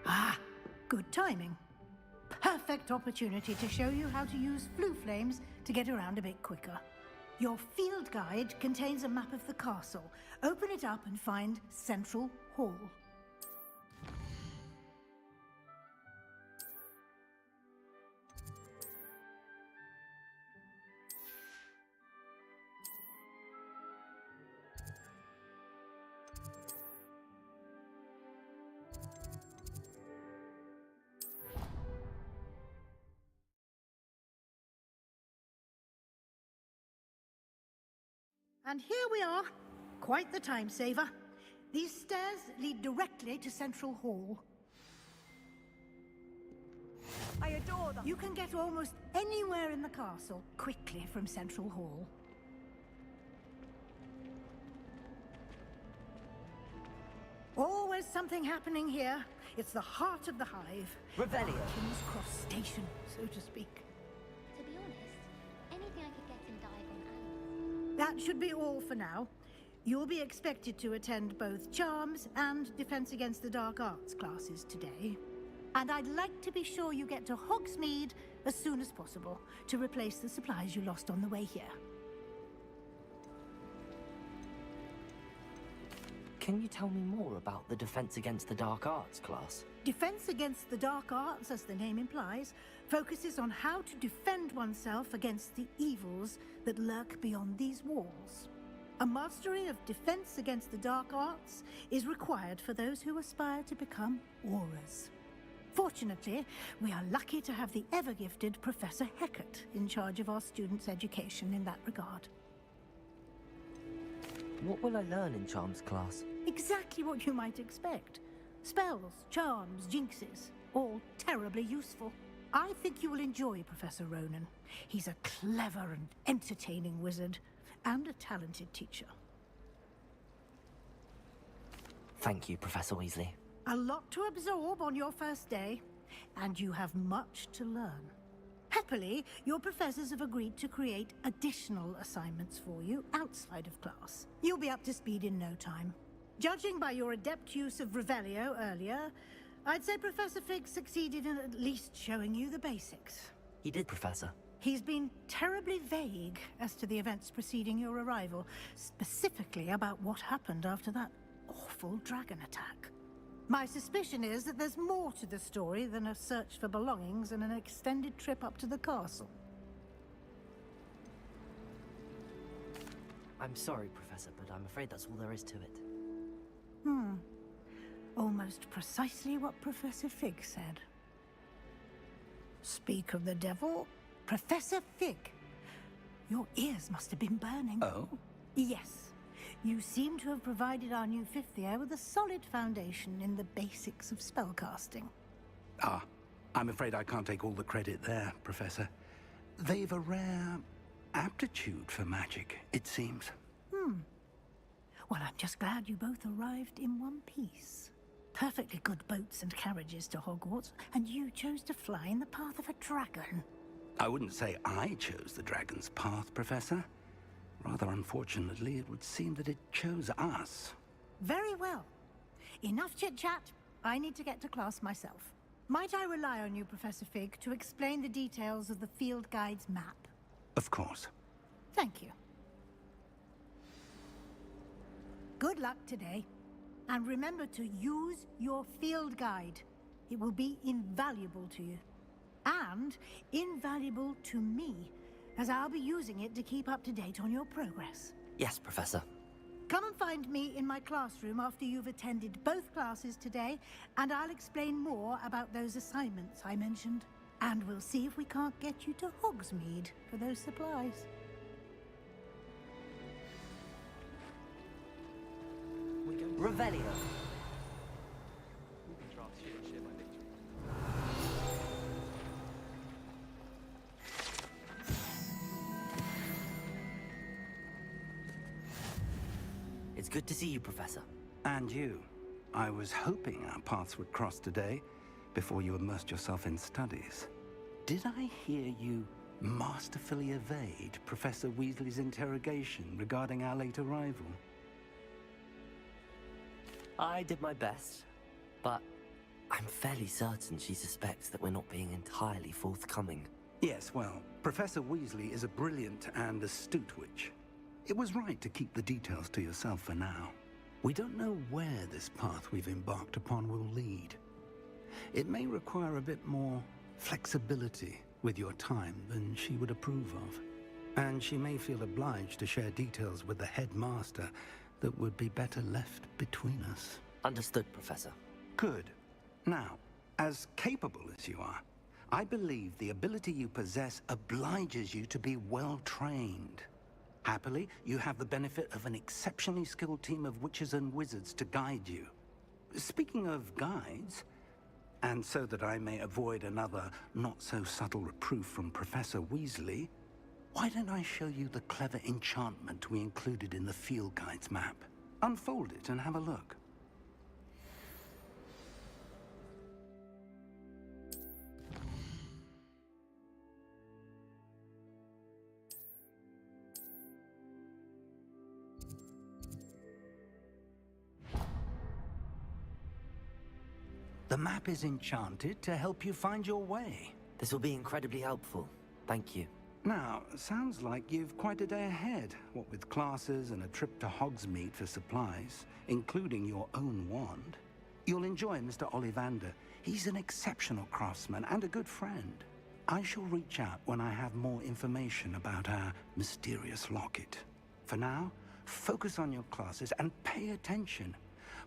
Ah, good timing. Perfect opportunity to show you how to use flue flames to get around a bit quicker. Your field guide contains a map of the castle. Open it up and find Central Hall. And here we are. Quite the time saver. These stairs lead directly to Central Hall. I adore them. You can get almost anywhere in the castle quickly from Central Hall. Always something happening here. It's the heart of the hive. Revelio. King's Cross Station, so to speak. To be honest, anything I could get in Diagon Alley. That should be all for now. You'll be expected to attend both Charms and Defense Against the Dark Arts classes today. And I'd like to be sure you get to Hogsmeade as soon as possible to replace the supplies you lost on the way here. Can you tell me more about the Defense Against the Dark Arts class? Defense Against the Dark Arts, as the name implies, focuses on how to defend oneself against the evils that lurk beyond these walls. A mastery of Defense Against the Dark Arts is required for those who aspire to become Aurors. Fortunately, we are lucky to have the ever-gifted Professor Hecat in charge of our students' education in that regard. What will I learn in Charms class? Exactly what you might expect. Spells, charms, jinxes, all terribly useful. I think you will enjoy Professor Ronan. He's a clever and entertaining wizard, and a talented teacher. Thank you, Professor Weasley. A lot to absorb on your first day, and you have much to learn. Happily, your professors have agreed to create additional assignments for you outside of class. You'll be up to speed in no time. Judging by your adept use of Revelio earlier, I'd say Professor Fig succeeded in at least showing you the basics. He did, Professor. He's been terribly vague as to the events preceding your arrival, specifically about what happened after that awful dragon attack. My suspicion is that there's more to the story than a search for belongings and an extended trip up to the castle. I'm sorry, Professor, but I'm afraid that's all there is to it. Almost precisely what Professor Fig said. Speak of the devil, Professor Fig. Your ears must have been burning. Oh? Yes. You seem to have provided our new fifth year with a solid foundation in the basics of spellcasting. Ah, I'm afraid I can't take all the credit there, Professor. They've a rare aptitude for magic, it seems. Well, I'm just glad you both arrived in one piece. Perfectly good boats and carriages to Hogwarts, and you chose to fly in the path of a dragon. I wouldn't say I chose the dragon's path, Professor. Rather unfortunately, it would seem that it chose us. Very well. enough chit-chat. I need to get to class myself. Might I rely on you, Professor Fig, to explain the details of the field guide's map? Of course. Thank you. Good luck today. And remember to use your field guide. It will be invaluable to you. And invaluable to me, as I'll be using it to keep up to date on your progress. Yes, Professor. Come and find me in my classroom after you've attended both classes today, and I'll explain more about those assignments I mentioned. And we'll see if we can't get you to Hogsmeade for those supplies. Revelio. It's good to see you, Professor. And you. I was hoping our paths would cross today, before you immersed yourself in studies. Did I hear you masterfully evade Professor Weasley's interrogation regarding our late arrival? I did my best, but I'm fairly certain she suspects that we're not being entirely forthcoming. Yes, well, Professor Weasley is a brilliant and astute witch. It was right to keep the details to yourself for now. We don't know where this path we've embarked upon will lead. It may require a bit more flexibility with your time than she would approve of. And she may feel obliged to share details with the headmaster that would be better left between us. Understood, Professor. Good. Now, as capable as you are, I believe the ability you possess obliges you to be well trained. Happily, you have the benefit of an exceptionally skilled team of witches and wizards to guide you. Speaking of guides, and so that I may avoid another not-so-subtle reproof from Professor Weasley, why don't I show you the clever enchantment we included in the field guide's map? Unfold it and have a look. The map is enchanted to help you find your way. This will be incredibly helpful. Thank you. Now, sounds like you've quite a day ahead, what with classes and a trip to Hogsmeade for supplies, including your own wand. You'll enjoy Mr. Ollivander. He's an exceptional craftsman and a good friend. I shall reach out when I have more information about our mysterious locket. For now, focus on your classes and pay attention.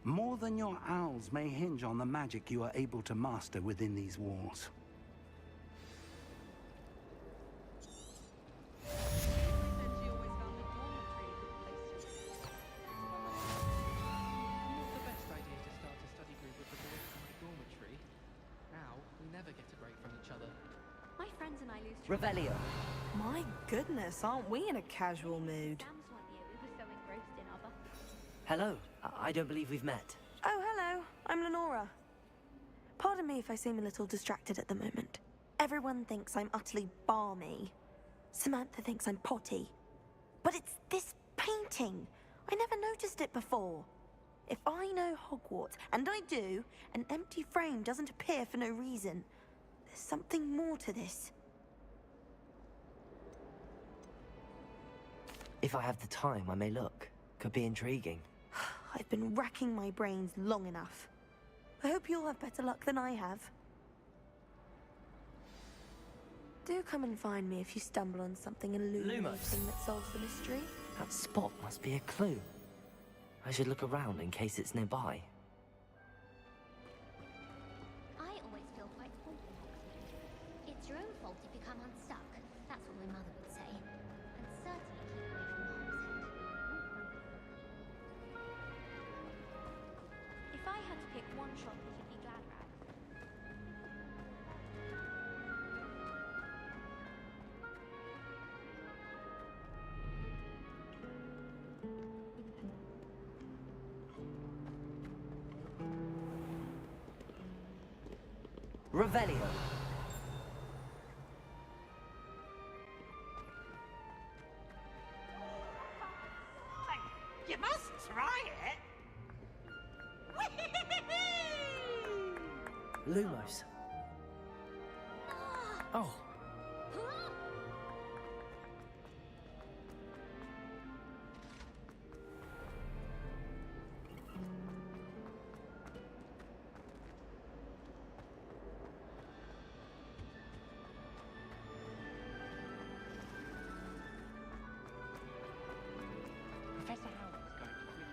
More than your owls may hinge on the magic you are able to master within these walls. My friends and I lose Revelio. My goodness, aren't we in a casual mood? exams one year. We were so engrossed in other. Hello. I don't believe we've met. Oh, hello. I'm Lenora. Pardon me if I seem a little distracted at the moment. Everyone thinks I'm utterly balmy. Samantha thinks I'm potty. But it's this painting. I never noticed it before. If I know Hogwarts, and I do, an empty frame doesn't appear for no reason. There's something more to this. If I have the time, I may look. Could be intriguing. I've been racking my brains long enough. I hope you'll have better luck than I have. Do come and find me if you stumble on something illuminating that solves the mystery. That spot must be a clue. I should look around in case it's nearby. I always feel quite small in Hogsmeade. It's your own fault if you come unstuck. That's what my mother would say. And certainly keep away from Hogshead. If I had to pick one shop that you'd be glad at. Revelio. You must try it. Lumos. Oh. Professor Howard's going to quit.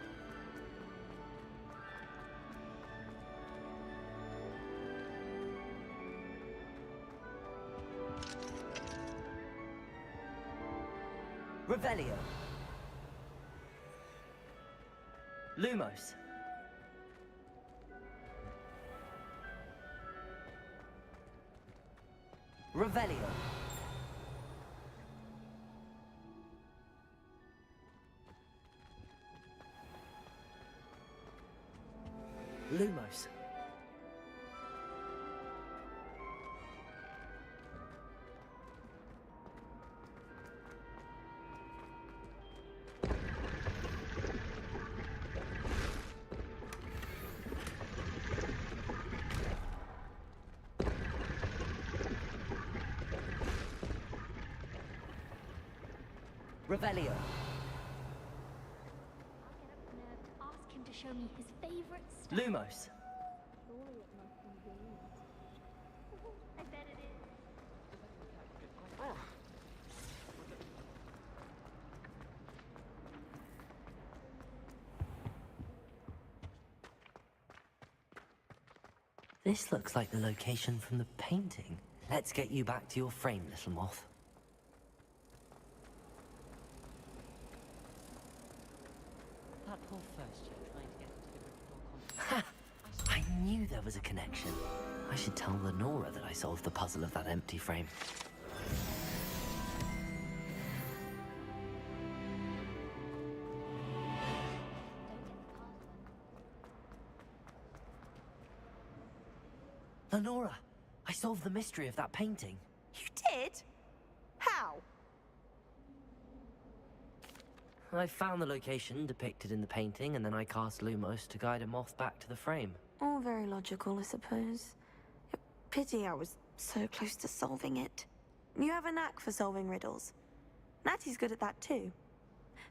Revelio. Lumos. Revelio. Lumos. Revelio. Ask him to show me his favorite stuff. Lumos. Surely it must be games. I bet it is. This looks like the location from the painting. Let's get you back to your frame, little moth. That poor first year trying to get into the Gryffindor Ha! I knew there was a connection. I should tell Lenora that I solved the puzzle of that empty frame. Lenora, I solved the mystery of that painting. You did? How? I found the location depicted in the painting, and then I cast Lumos to guide a moth back to the frame. All very logical, I suppose. Pity I was so close to solving it. You have a knack for solving riddles. Natty's good at that too.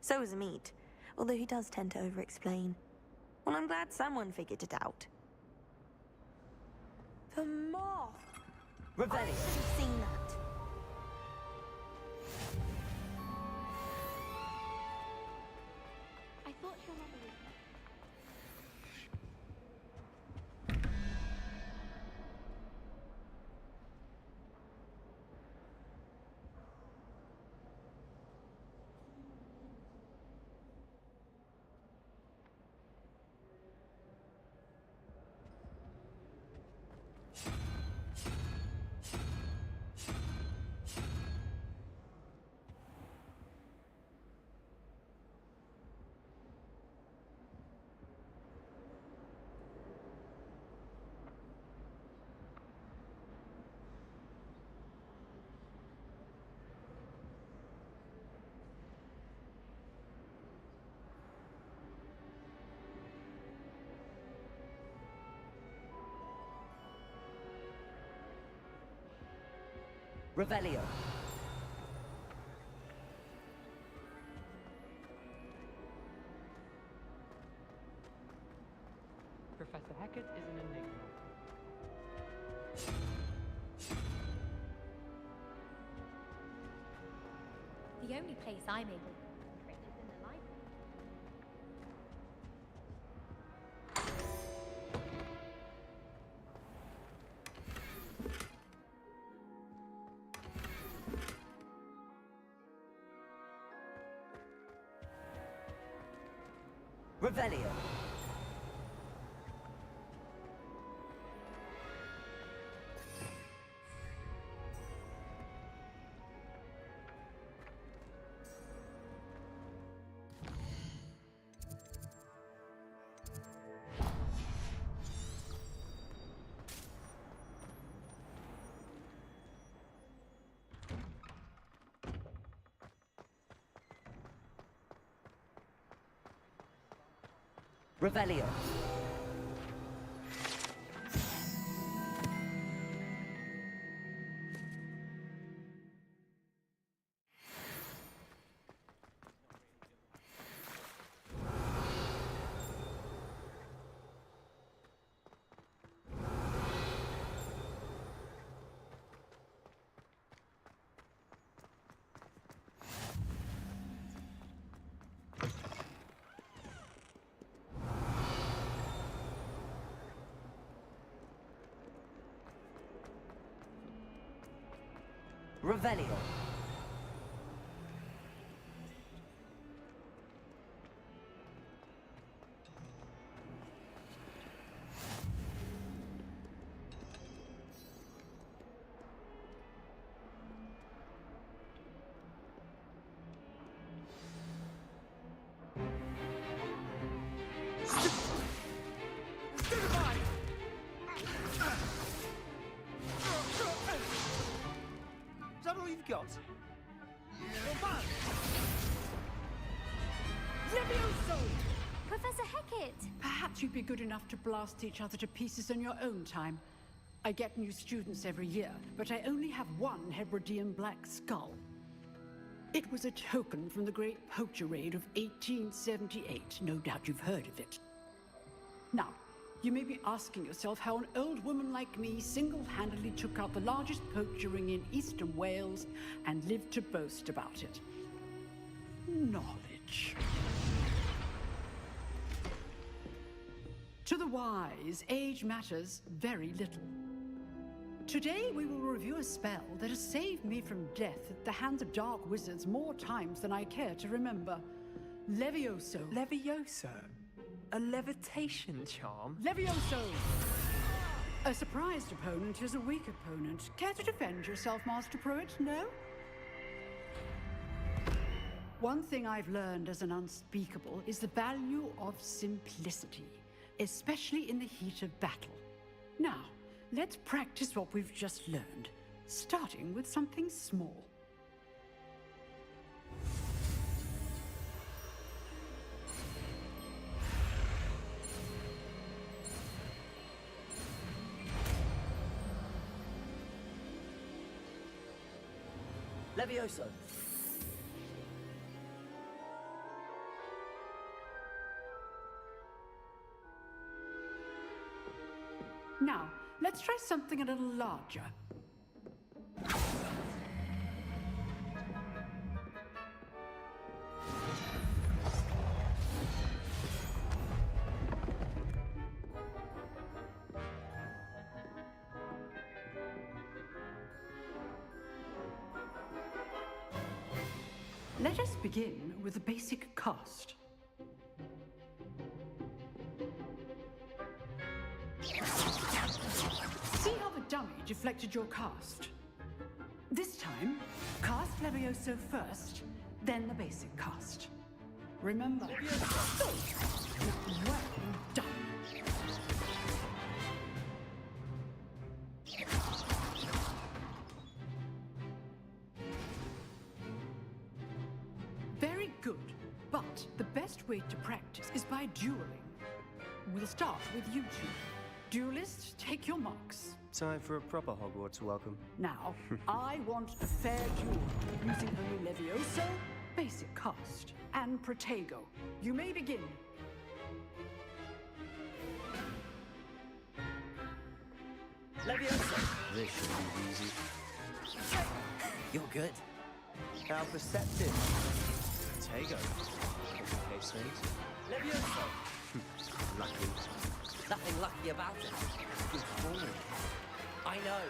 So is Amit, although he does tend to over-explain. Well, I'm glad someone figured it out. The moth! Revelio. I should have seen that. I thought your mother was... Revelio. Professor Hackett is an enigma. The only place I'm able to concentrate is in the library. Revelio. Revelio. Revelio. Is that all you've got? Levioso! Professor Hecat! Perhaps you'd be good enough to blast each other to pieces in your own time. I get new students every year, but I only have one Hebridean black skull. It was a token from the Great Poacher Raid of 1878. No doubt you've heard of it. Now, you may be asking yourself how an old woman like me single-handedly took out the largest poacher ring in eastern Wales and lived to boast about it. Knowledge. To the wise, age matters very little. Today we will review a spell that has saved me from death at the hands of dark wizards more times than I care to remember. Levioso. Levioso? A levitation charm? Levioso! A surprised opponent is a weak opponent. Care to defend yourself, Master Pruitt? No? One thing I've learned as an unspeakable is the value of simplicity, especially in the heat of battle. Now, let's practice what we've just learned, starting with something small. Levioso. Now, let's try something a little larger. Let us begin with the basic cast. See how the dummy deflected your cast? This time, cast Levioso first, then the basic cast. Remember? Well done. Very good, but the best way to practice is by dueling. We'll start with you two. Duelists, take your marks. Time for a proper Hogwarts welcome. Now, I want a fair duel, using only Levioso, basic cast, and Protego. You may begin. Levioso. This should be easy. You're good. How perceptive. Tego. Case things. Levioso. Lucky. Nothing lucky about it. Good form. I know.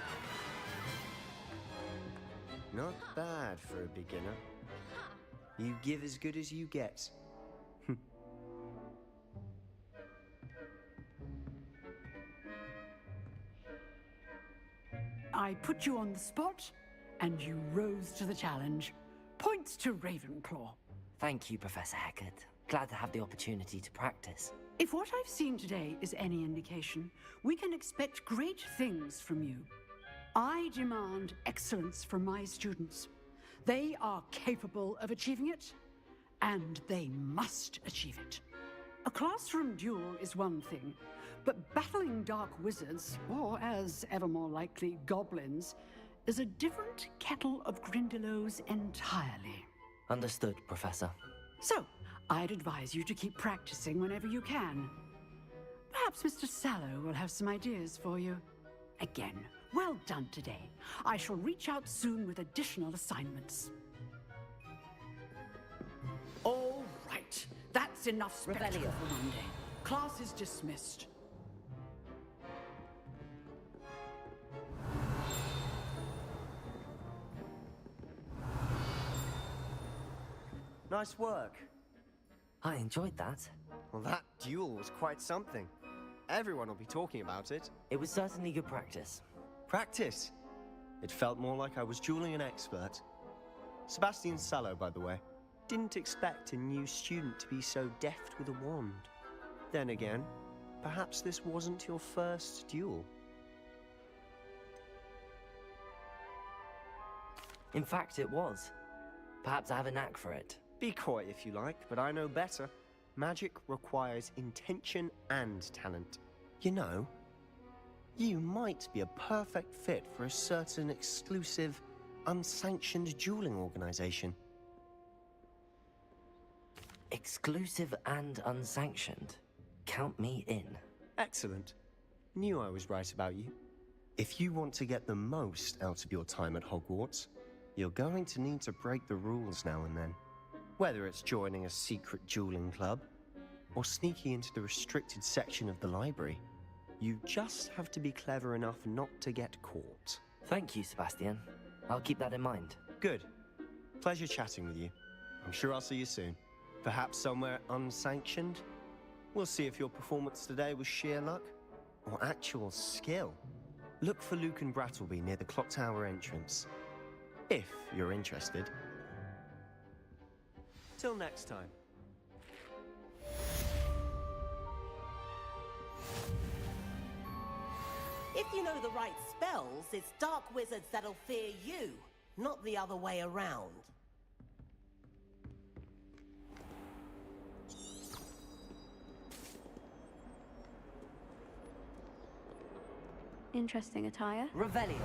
Not bad for a beginner. You give as good as you get. I put you on the spot, and you rose to the challenge. Points to Ravenclaw. Thank you, Professor Hecat. Glad to have the opportunity to practice. If what I've seen today is any indication, we can expect great things from you. I demand excellence from my students. They are capable of achieving it, and they must achieve it. A classroom duel is one thing, but battling dark wizards, or as ever more likely, goblins, is a different kettle of Grindylows entirely. Understood, Professor. So, I'd advise you to keep practicing whenever you can. Perhaps Mr. Sallow will have some ideas for you. Again, well done today. I shall reach out soon with additional assignments. All right, that's enough spectacle for one day. Class is dismissed. Nice work. I enjoyed that. Well, that duel was quite something. Everyone will be talking about it. It was certainly good practice. Practice? It felt more like I was dueling an expert. Sebastian Sallow, by the way. Didn't expect a new student to be so deft with a wand. Then again, perhaps this wasn't your first duel. In fact, it was. Perhaps I have a knack for it. Be coy if you like, but I know better. Magic requires intention and talent. You know, you might be a perfect fit for a certain exclusive, unsanctioned dueling organization. Exclusive and unsanctioned. Count me in. Excellent. Knew I was right about you. If you want to get the most out of your time at Hogwarts, you're going to need to break the rules now and then. Whether it's joining a secret dueling club, or sneaking into the restricted section of the library, you just have to be clever enough not to get caught. Thank you, Sebastian. I'll keep that in mind. Good. Pleasure chatting with you. I'm sure I'll see you soon. Perhaps somewhere unsanctioned? We'll see if your performance today was sheer luck, or actual skill. Look for Luke and Brattleby near the clock tower entrance. If you're interested. Till next time. If you know the right spells, it's dark wizards that'll fear you, not the other way around. Interesting attire. Revelio.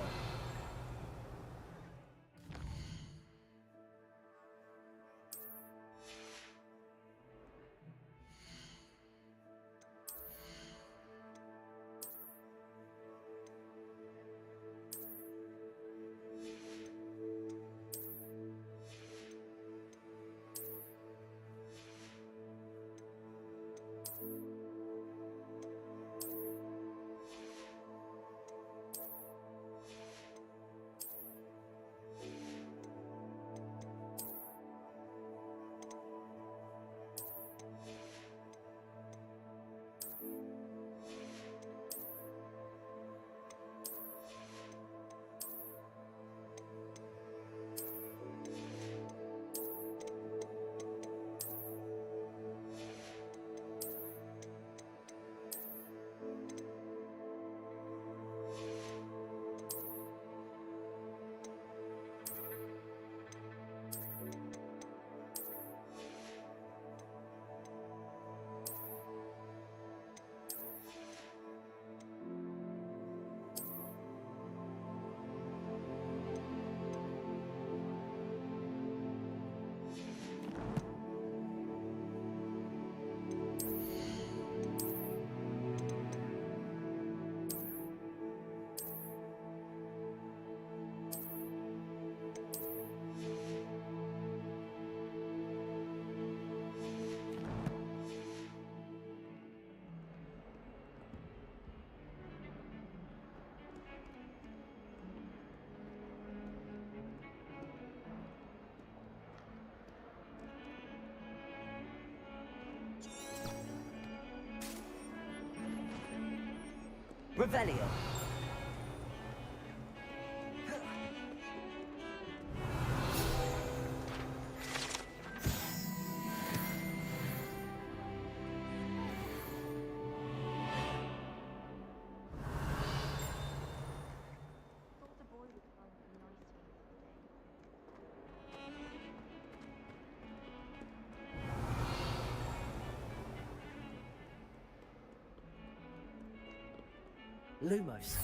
Revelio. Lumos.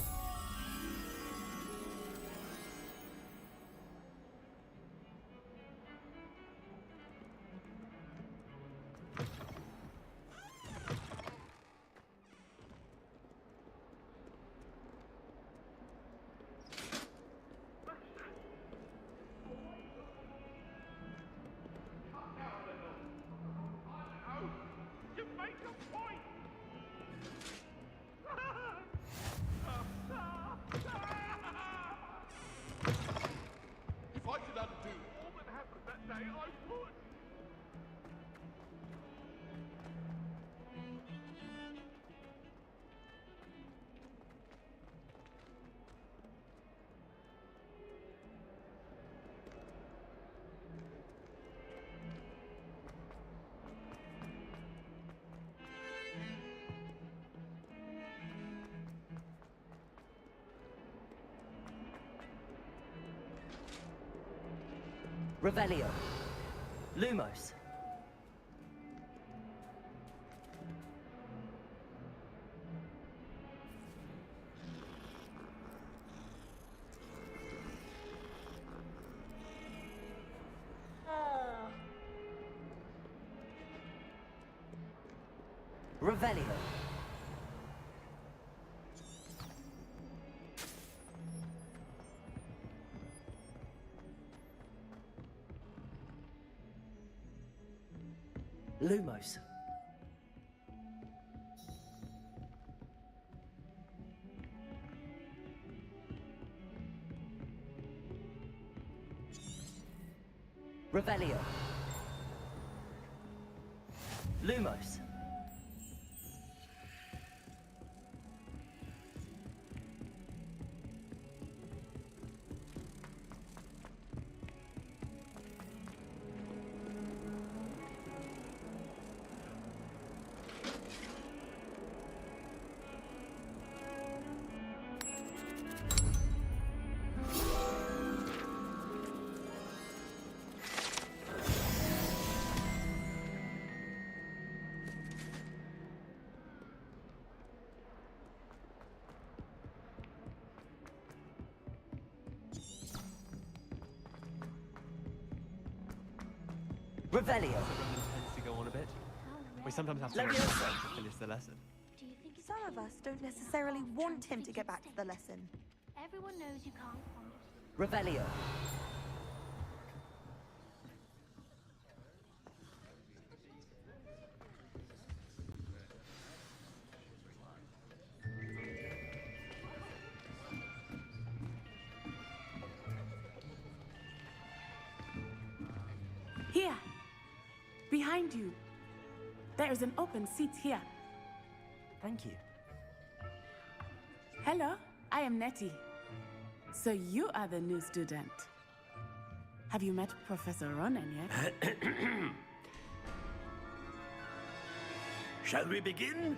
Revelio. Lumos. Revelio. Lumos. Revelio. Lumos. Revelio. Tends to go on a bit. We sometimes have to Leviosa. to finish the lesson. Some of us don't necessarily want him to get back to the lesson. Everyone knows you can't promise. Revelio. Here. Behind you. There is an open seat here. Thank you. Hello, I am Nettie. So you are the new student. Have you met Professor Ronan yet? Shall we begin?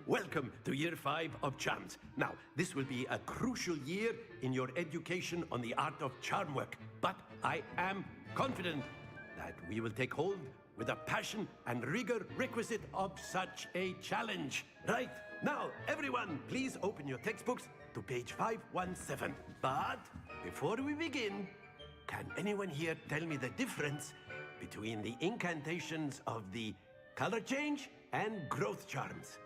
Welcome to Year 5 of Charms. Now, this will be a crucial year in your education on the art of charm work, but I am confident that we will take hold with the passion and rigor requisite of such a challenge. Right, now, everyone, please open your textbooks to page 517. But before we begin, can anyone here tell me the difference between the incantations of the color change and growth charms?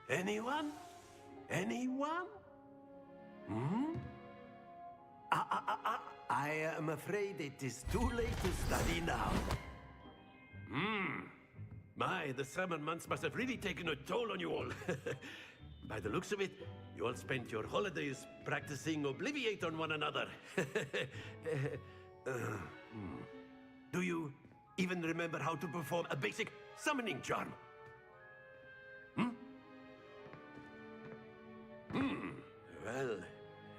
Anyone? Anyone? Hmm? I am afraid it is too late to study now. The summer months must have really taken a toll on you all. By the looks of it, you all spent your holidays practicing Obliviate on one another. Do you even remember how to perform a basic summoning charm? Well,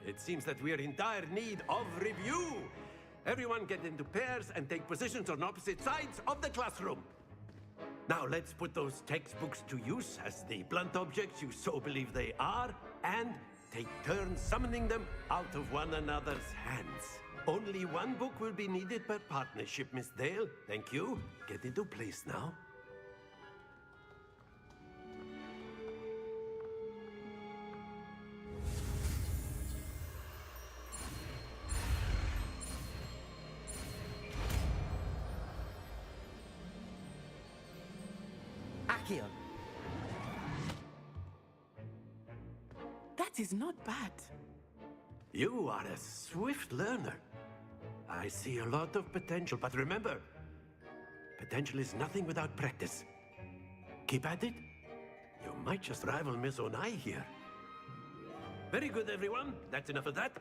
it seems that we are in dire need of review. Everyone get into pairs and take positions on opposite sides of the classroom. Now let's put those textbooks to use as the blunt objects you so believe they are, and take turns summoning them out of one another's hands. Only one book will be needed per partnership, Miss Dale. Thank you. Get into place now. Accio. That is not bad. You are a swift learner. I see a lot of potential, but remember, potential is nothing without practice. Keep at it. You might just rival Miss Onai here. Very good, everyone. That's enough of that.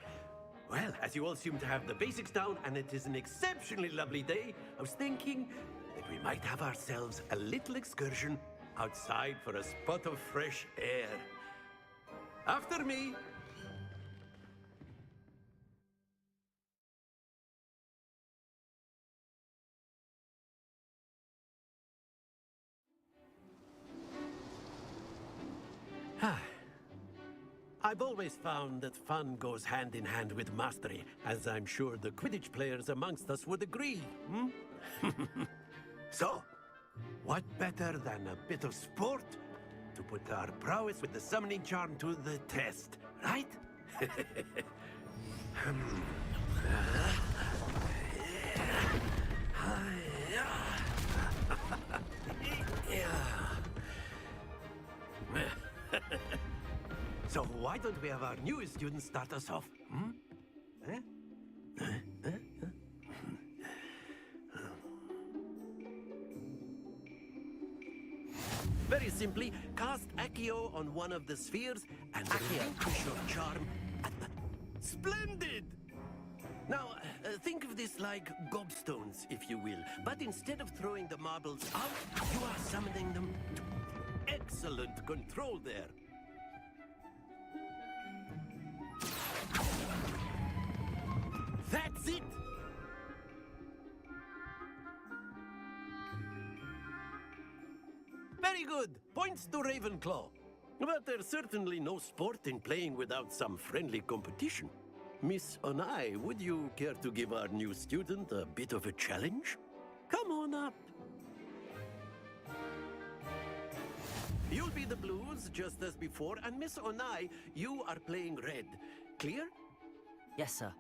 Well, as you all seem to have the basics down, and it is an exceptionally lovely day, I was thinking that we might have ourselves a little excursion outside for a spot of fresh air. After me. I've always found that fun goes hand in hand with mastery, as I'm sure the Quidditch players amongst us would agree, So, what better than a bit of sport to put our prowess with the summoning charm to the test, right? So why don't we have our newest student start us off? Very simply, cast Accio on one of the spheres and relinquish your charm at the... Splendid! Now, think of this like gobstones, if you will. But instead of throwing the marbles out, you are summoning them to excellent control there. That's it! Very good. Points to Ravenclaw. But there's certainly no sport in playing without some friendly competition. Miss Onai, would you care to give our new student a bit of a challenge? Come on up. You'll be the blues, just as before, and Miss Onai, you are playing red. Clear? Yes, sir.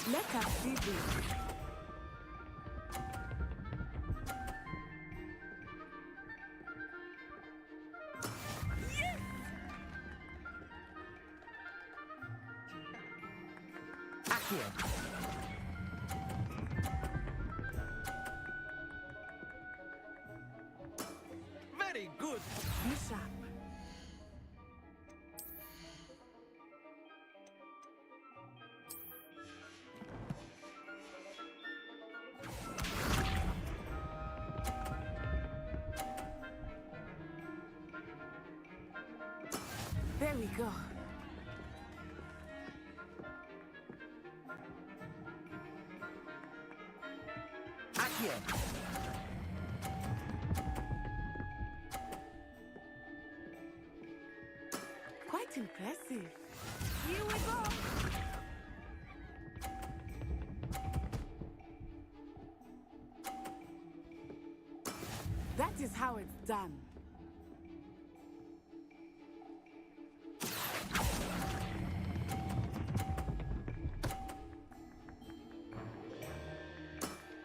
Let us see this. Accio. Very good. Bishop. There we go. Accio. Quite impressive. Here we go. That is how it's done.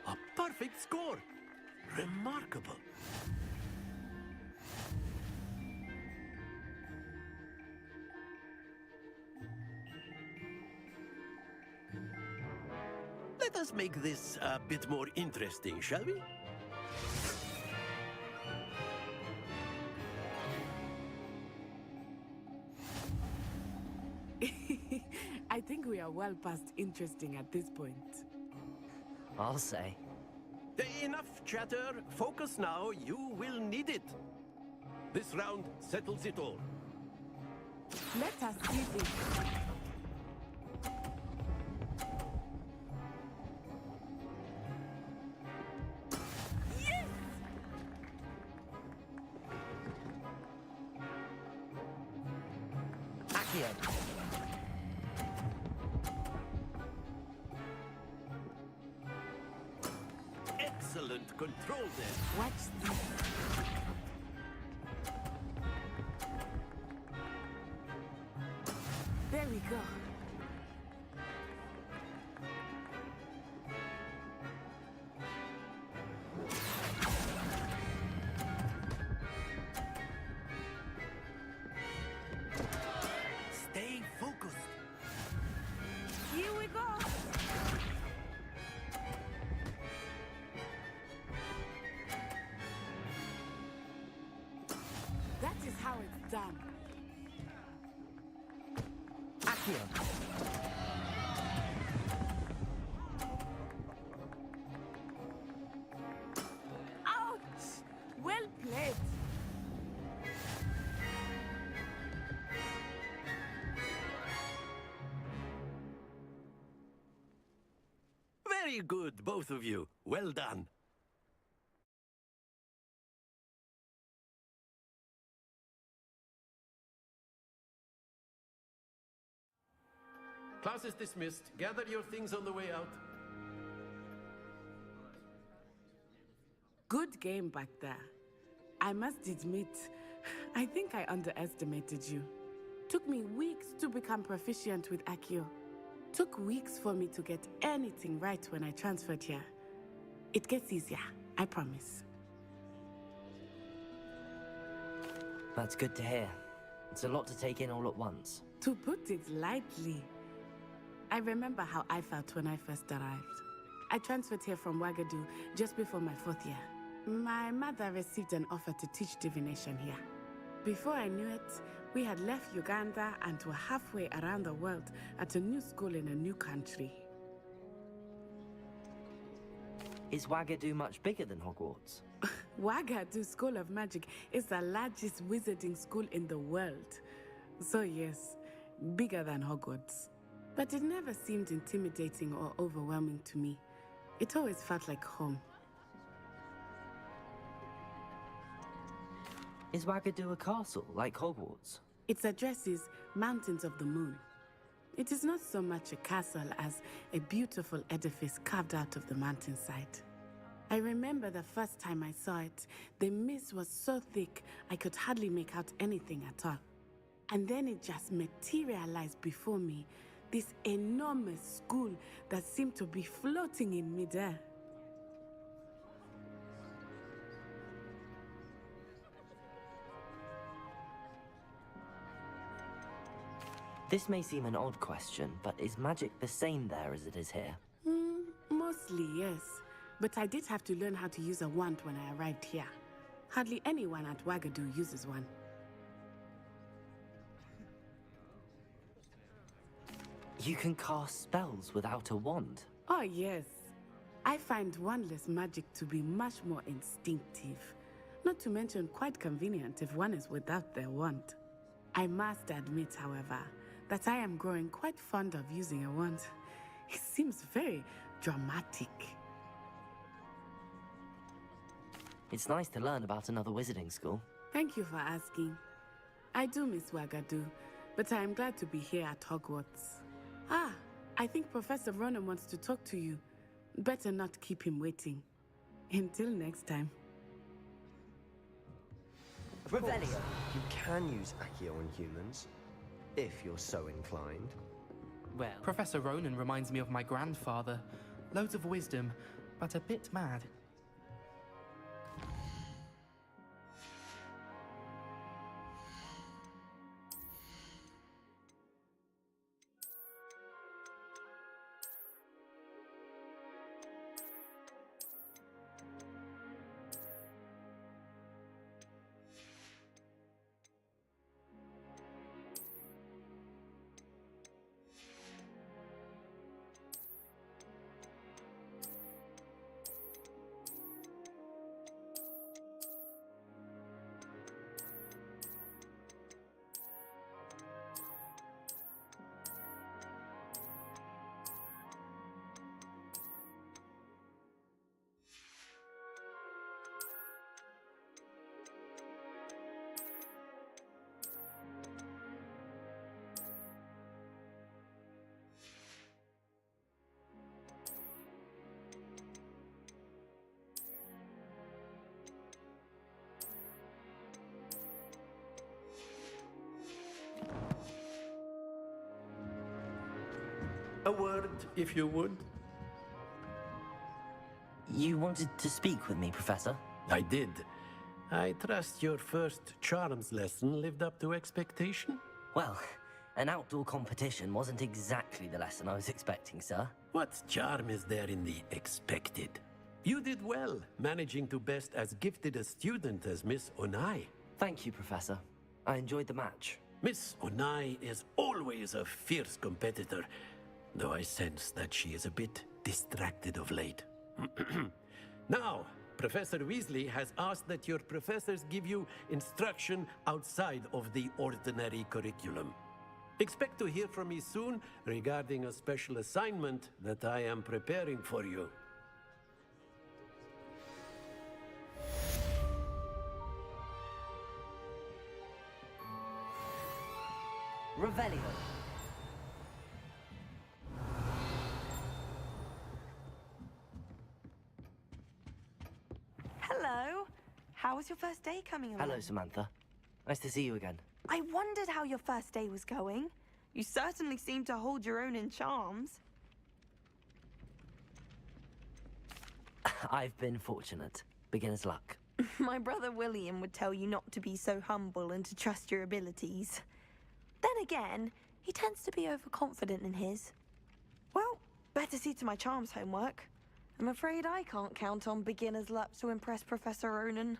A perfect score. Remarkable. Let us make this a bit more interesting, shall we? I think we are well past interesting at this point. I'll say. Enough chatter. Focus now. You will need it. This round settles it all. Let us see this. Accio. Excellent control there. Watch this. There we go. Stay focused. Here we go. That is how it's done. Accio. Ouch! Well played. Very good, both of you. Well done. Class is dismissed. Gather your things on the way out. Good game back there. I must admit, I think I underestimated you. Took me weeks to become proficient with Accio. Took weeks for me to get anything right when I transferred here. It gets easier, I promise. That's good to hear. It's a lot to take in all at once. To put it lightly, I remember how I felt when I first arrived. I transferred here from Wagadu just before my 4th year. My mother received an offer to teach divination here. Before I knew it, we had left Uganda and were halfway around the world at a new school in a new country. Is Wagadu much bigger than Hogwarts? Wagadu School of Magic is the largest wizarding school in the world. So yes, bigger than Hogwarts. But it never seemed intimidating or overwhelming to me. It always felt like home. Is Wagadu a castle, like Hogwarts? Its address is Mountains of the Moon. It is not so much a castle as a beautiful edifice carved out of the mountainside. I remember the first time I saw it, the mist was so thick I could hardly make out anything at all. And then it just materialized before me, this enormous school that seemed to be floating in midair. This may seem an odd question, but is magic the same there as it is here? Mostly, yes. But I did have to learn how to use a wand when I arrived here. Hardly anyone at Wagadu uses one. You can cast spells without a wand? Oh, yes. I find wandless magic to be much more instinctive. Not to mention quite convenient if one is without their wand. I must admit, however, that I am growing quite fond of using a wand. It seems very dramatic. It's nice to learn about another wizarding school. Thank you for asking. I do miss Wagadu, but I am glad to be here at Hogwarts. Ah, I think Professor Ronan wants to talk to you. Better not keep him waiting. Until next time. Revelio. You can use Accio on humans, if you're so inclined. Well, Professor Ronan reminds me of my grandfather. Loads of wisdom, but a bit mad. A word, if you would. You wanted to speak with me, Professor? I did. I trust your first charms lesson lived up to expectation? Well, an outdoor competition wasn't exactly the lesson I was expecting, sir. What charm is there in the expected? You did well, managing to best as gifted a student as Miss Onai. Thank you, Professor. I enjoyed the match. Miss Onai is always a fierce competitor, though I sense that she is a bit distracted of late. Now, Professor Weasley has asked that your professors give you instruction outside of the ordinary curriculum. Expect to hear from me soon regarding a special assignment that I am preparing for you. Revelio. How's your first day coming along? Hello, Samantha. Nice to see you again. I wondered how your first day was going. You certainly seem to hold your own in charms. I've been fortunate. Beginner's luck. My brother William would tell you not to be so humble and to trust your abilities. Then again, he tends to be overconfident in his. Well, better see to my charms homework. I'm afraid I can't count on beginner's luck to impress Professor Ronan.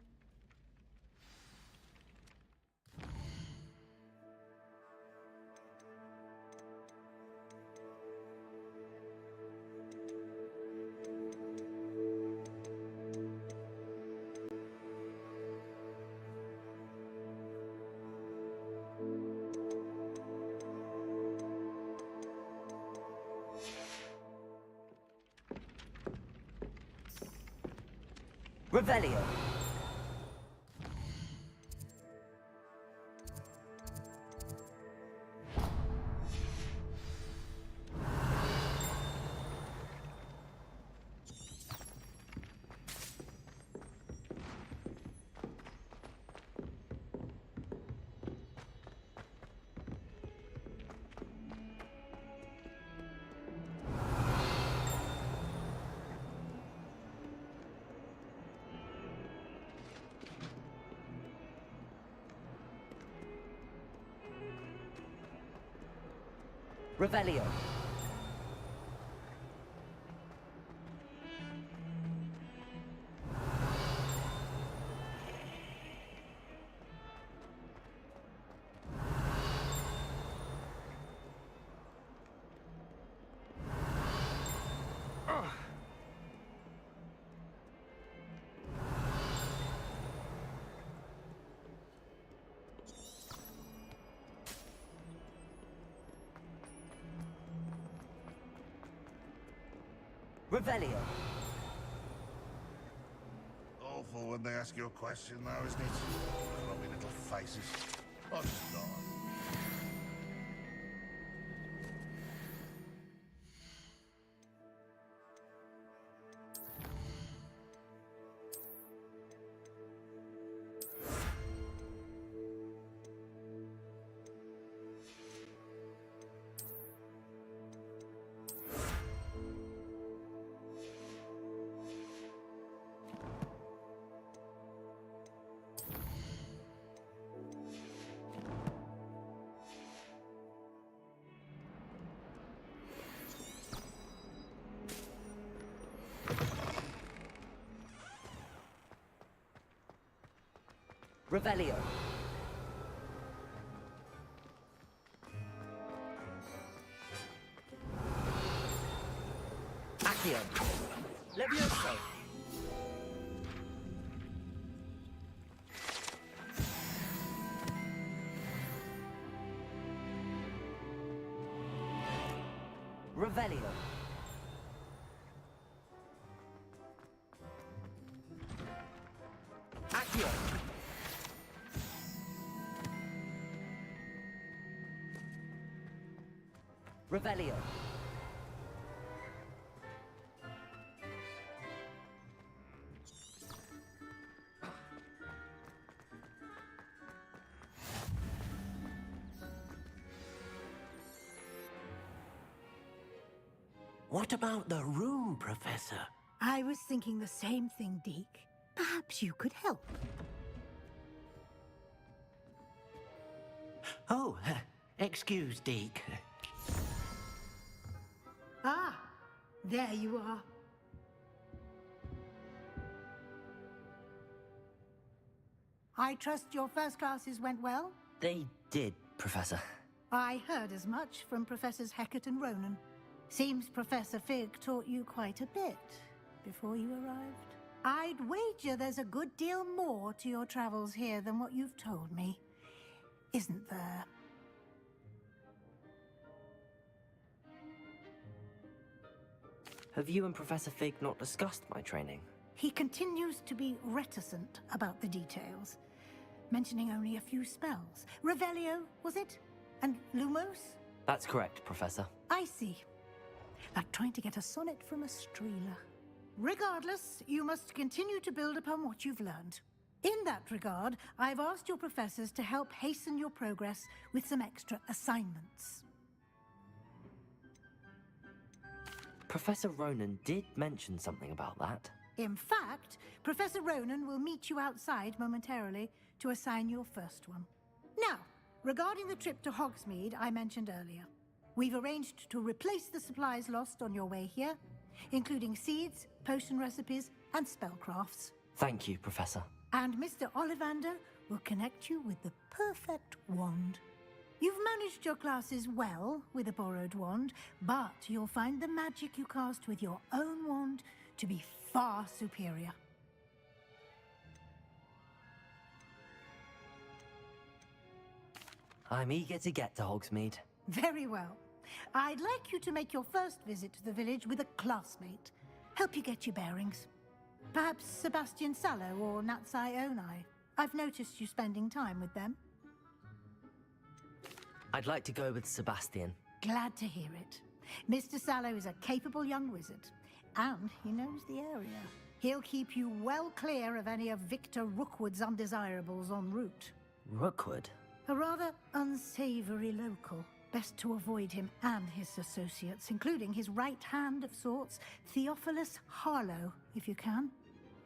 Revelio. Revelio. Revelio. Awful when they ask you a question, though, isn't it? Grubby little faces. Oh, just not. Revelio. Accio. Levioso. Revelio. Accio. Revelio. What about the room, Professor? I was thinking the same thing, Deke. Perhaps you could help. Oh, excuse, Deke. Ah, there you are. I trust your first classes went well? They did, Professor. I heard as much from Professors Hecat and Ronan. Seems Professor Fig taught you quite a bit before you arrived. I'd wager there's a good deal more to your travels here than what you've told me. Isn't there? Have you and Professor Fig not discussed my training? He continues to be reticent about the details, mentioning only a few spells. Revelio, was it? And Lumos? That's correct, Professor. I see. Like trying to get a sonnet from a streeler. Regardless, you must continue to build upon what you've learned. In that regard, I've asked your professors to help hasten your progress with some extra assignments. Professor Ronan did mention something about that. In fact, Professor Ronan will meet you outside momentarily to assign your first one. Now, regarding the trip to Hogsmeade I mentioned earlier, we've arranged to replace the supplies lost on your way here, including seeds, potion recipes, and spellcrafts. Thank you, Professor. And Mr. Ollivander will connect you with the perfect wand. You've managed your classes well with a borrowed wand, but you'll find the magic you cast with your own wand to be far superior. I'm eager to get to Hogsmeade. Very well. I'd like you to make your first visit to the village with a classmate. Help you get your bearings. Perhaps Sebastian Sallow or Natsai Onai. I've noticed you spending time with them. I'd like to go with Sebastian. Glad to hear it. Mr. Sallow is a capable young wizard, and he knows the area. He'll keep you well clear of any of Victor Rookwood's undesirables en route. Rookwood? A rather unsavory local. Best to avoid him and his associates, including his right hand of sorts, Theophilus Harlow, if you can.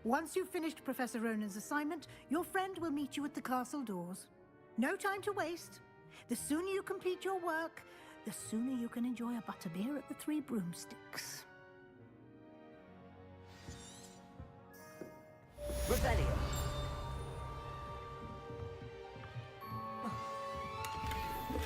Once you've finished Professor Ronan's assignment, your friend will meet you at the castle doors. No time to waste. The sooner you complete your work, the sooner you can enjoy a butterbeer at the Three Broomsticks. Rebellion!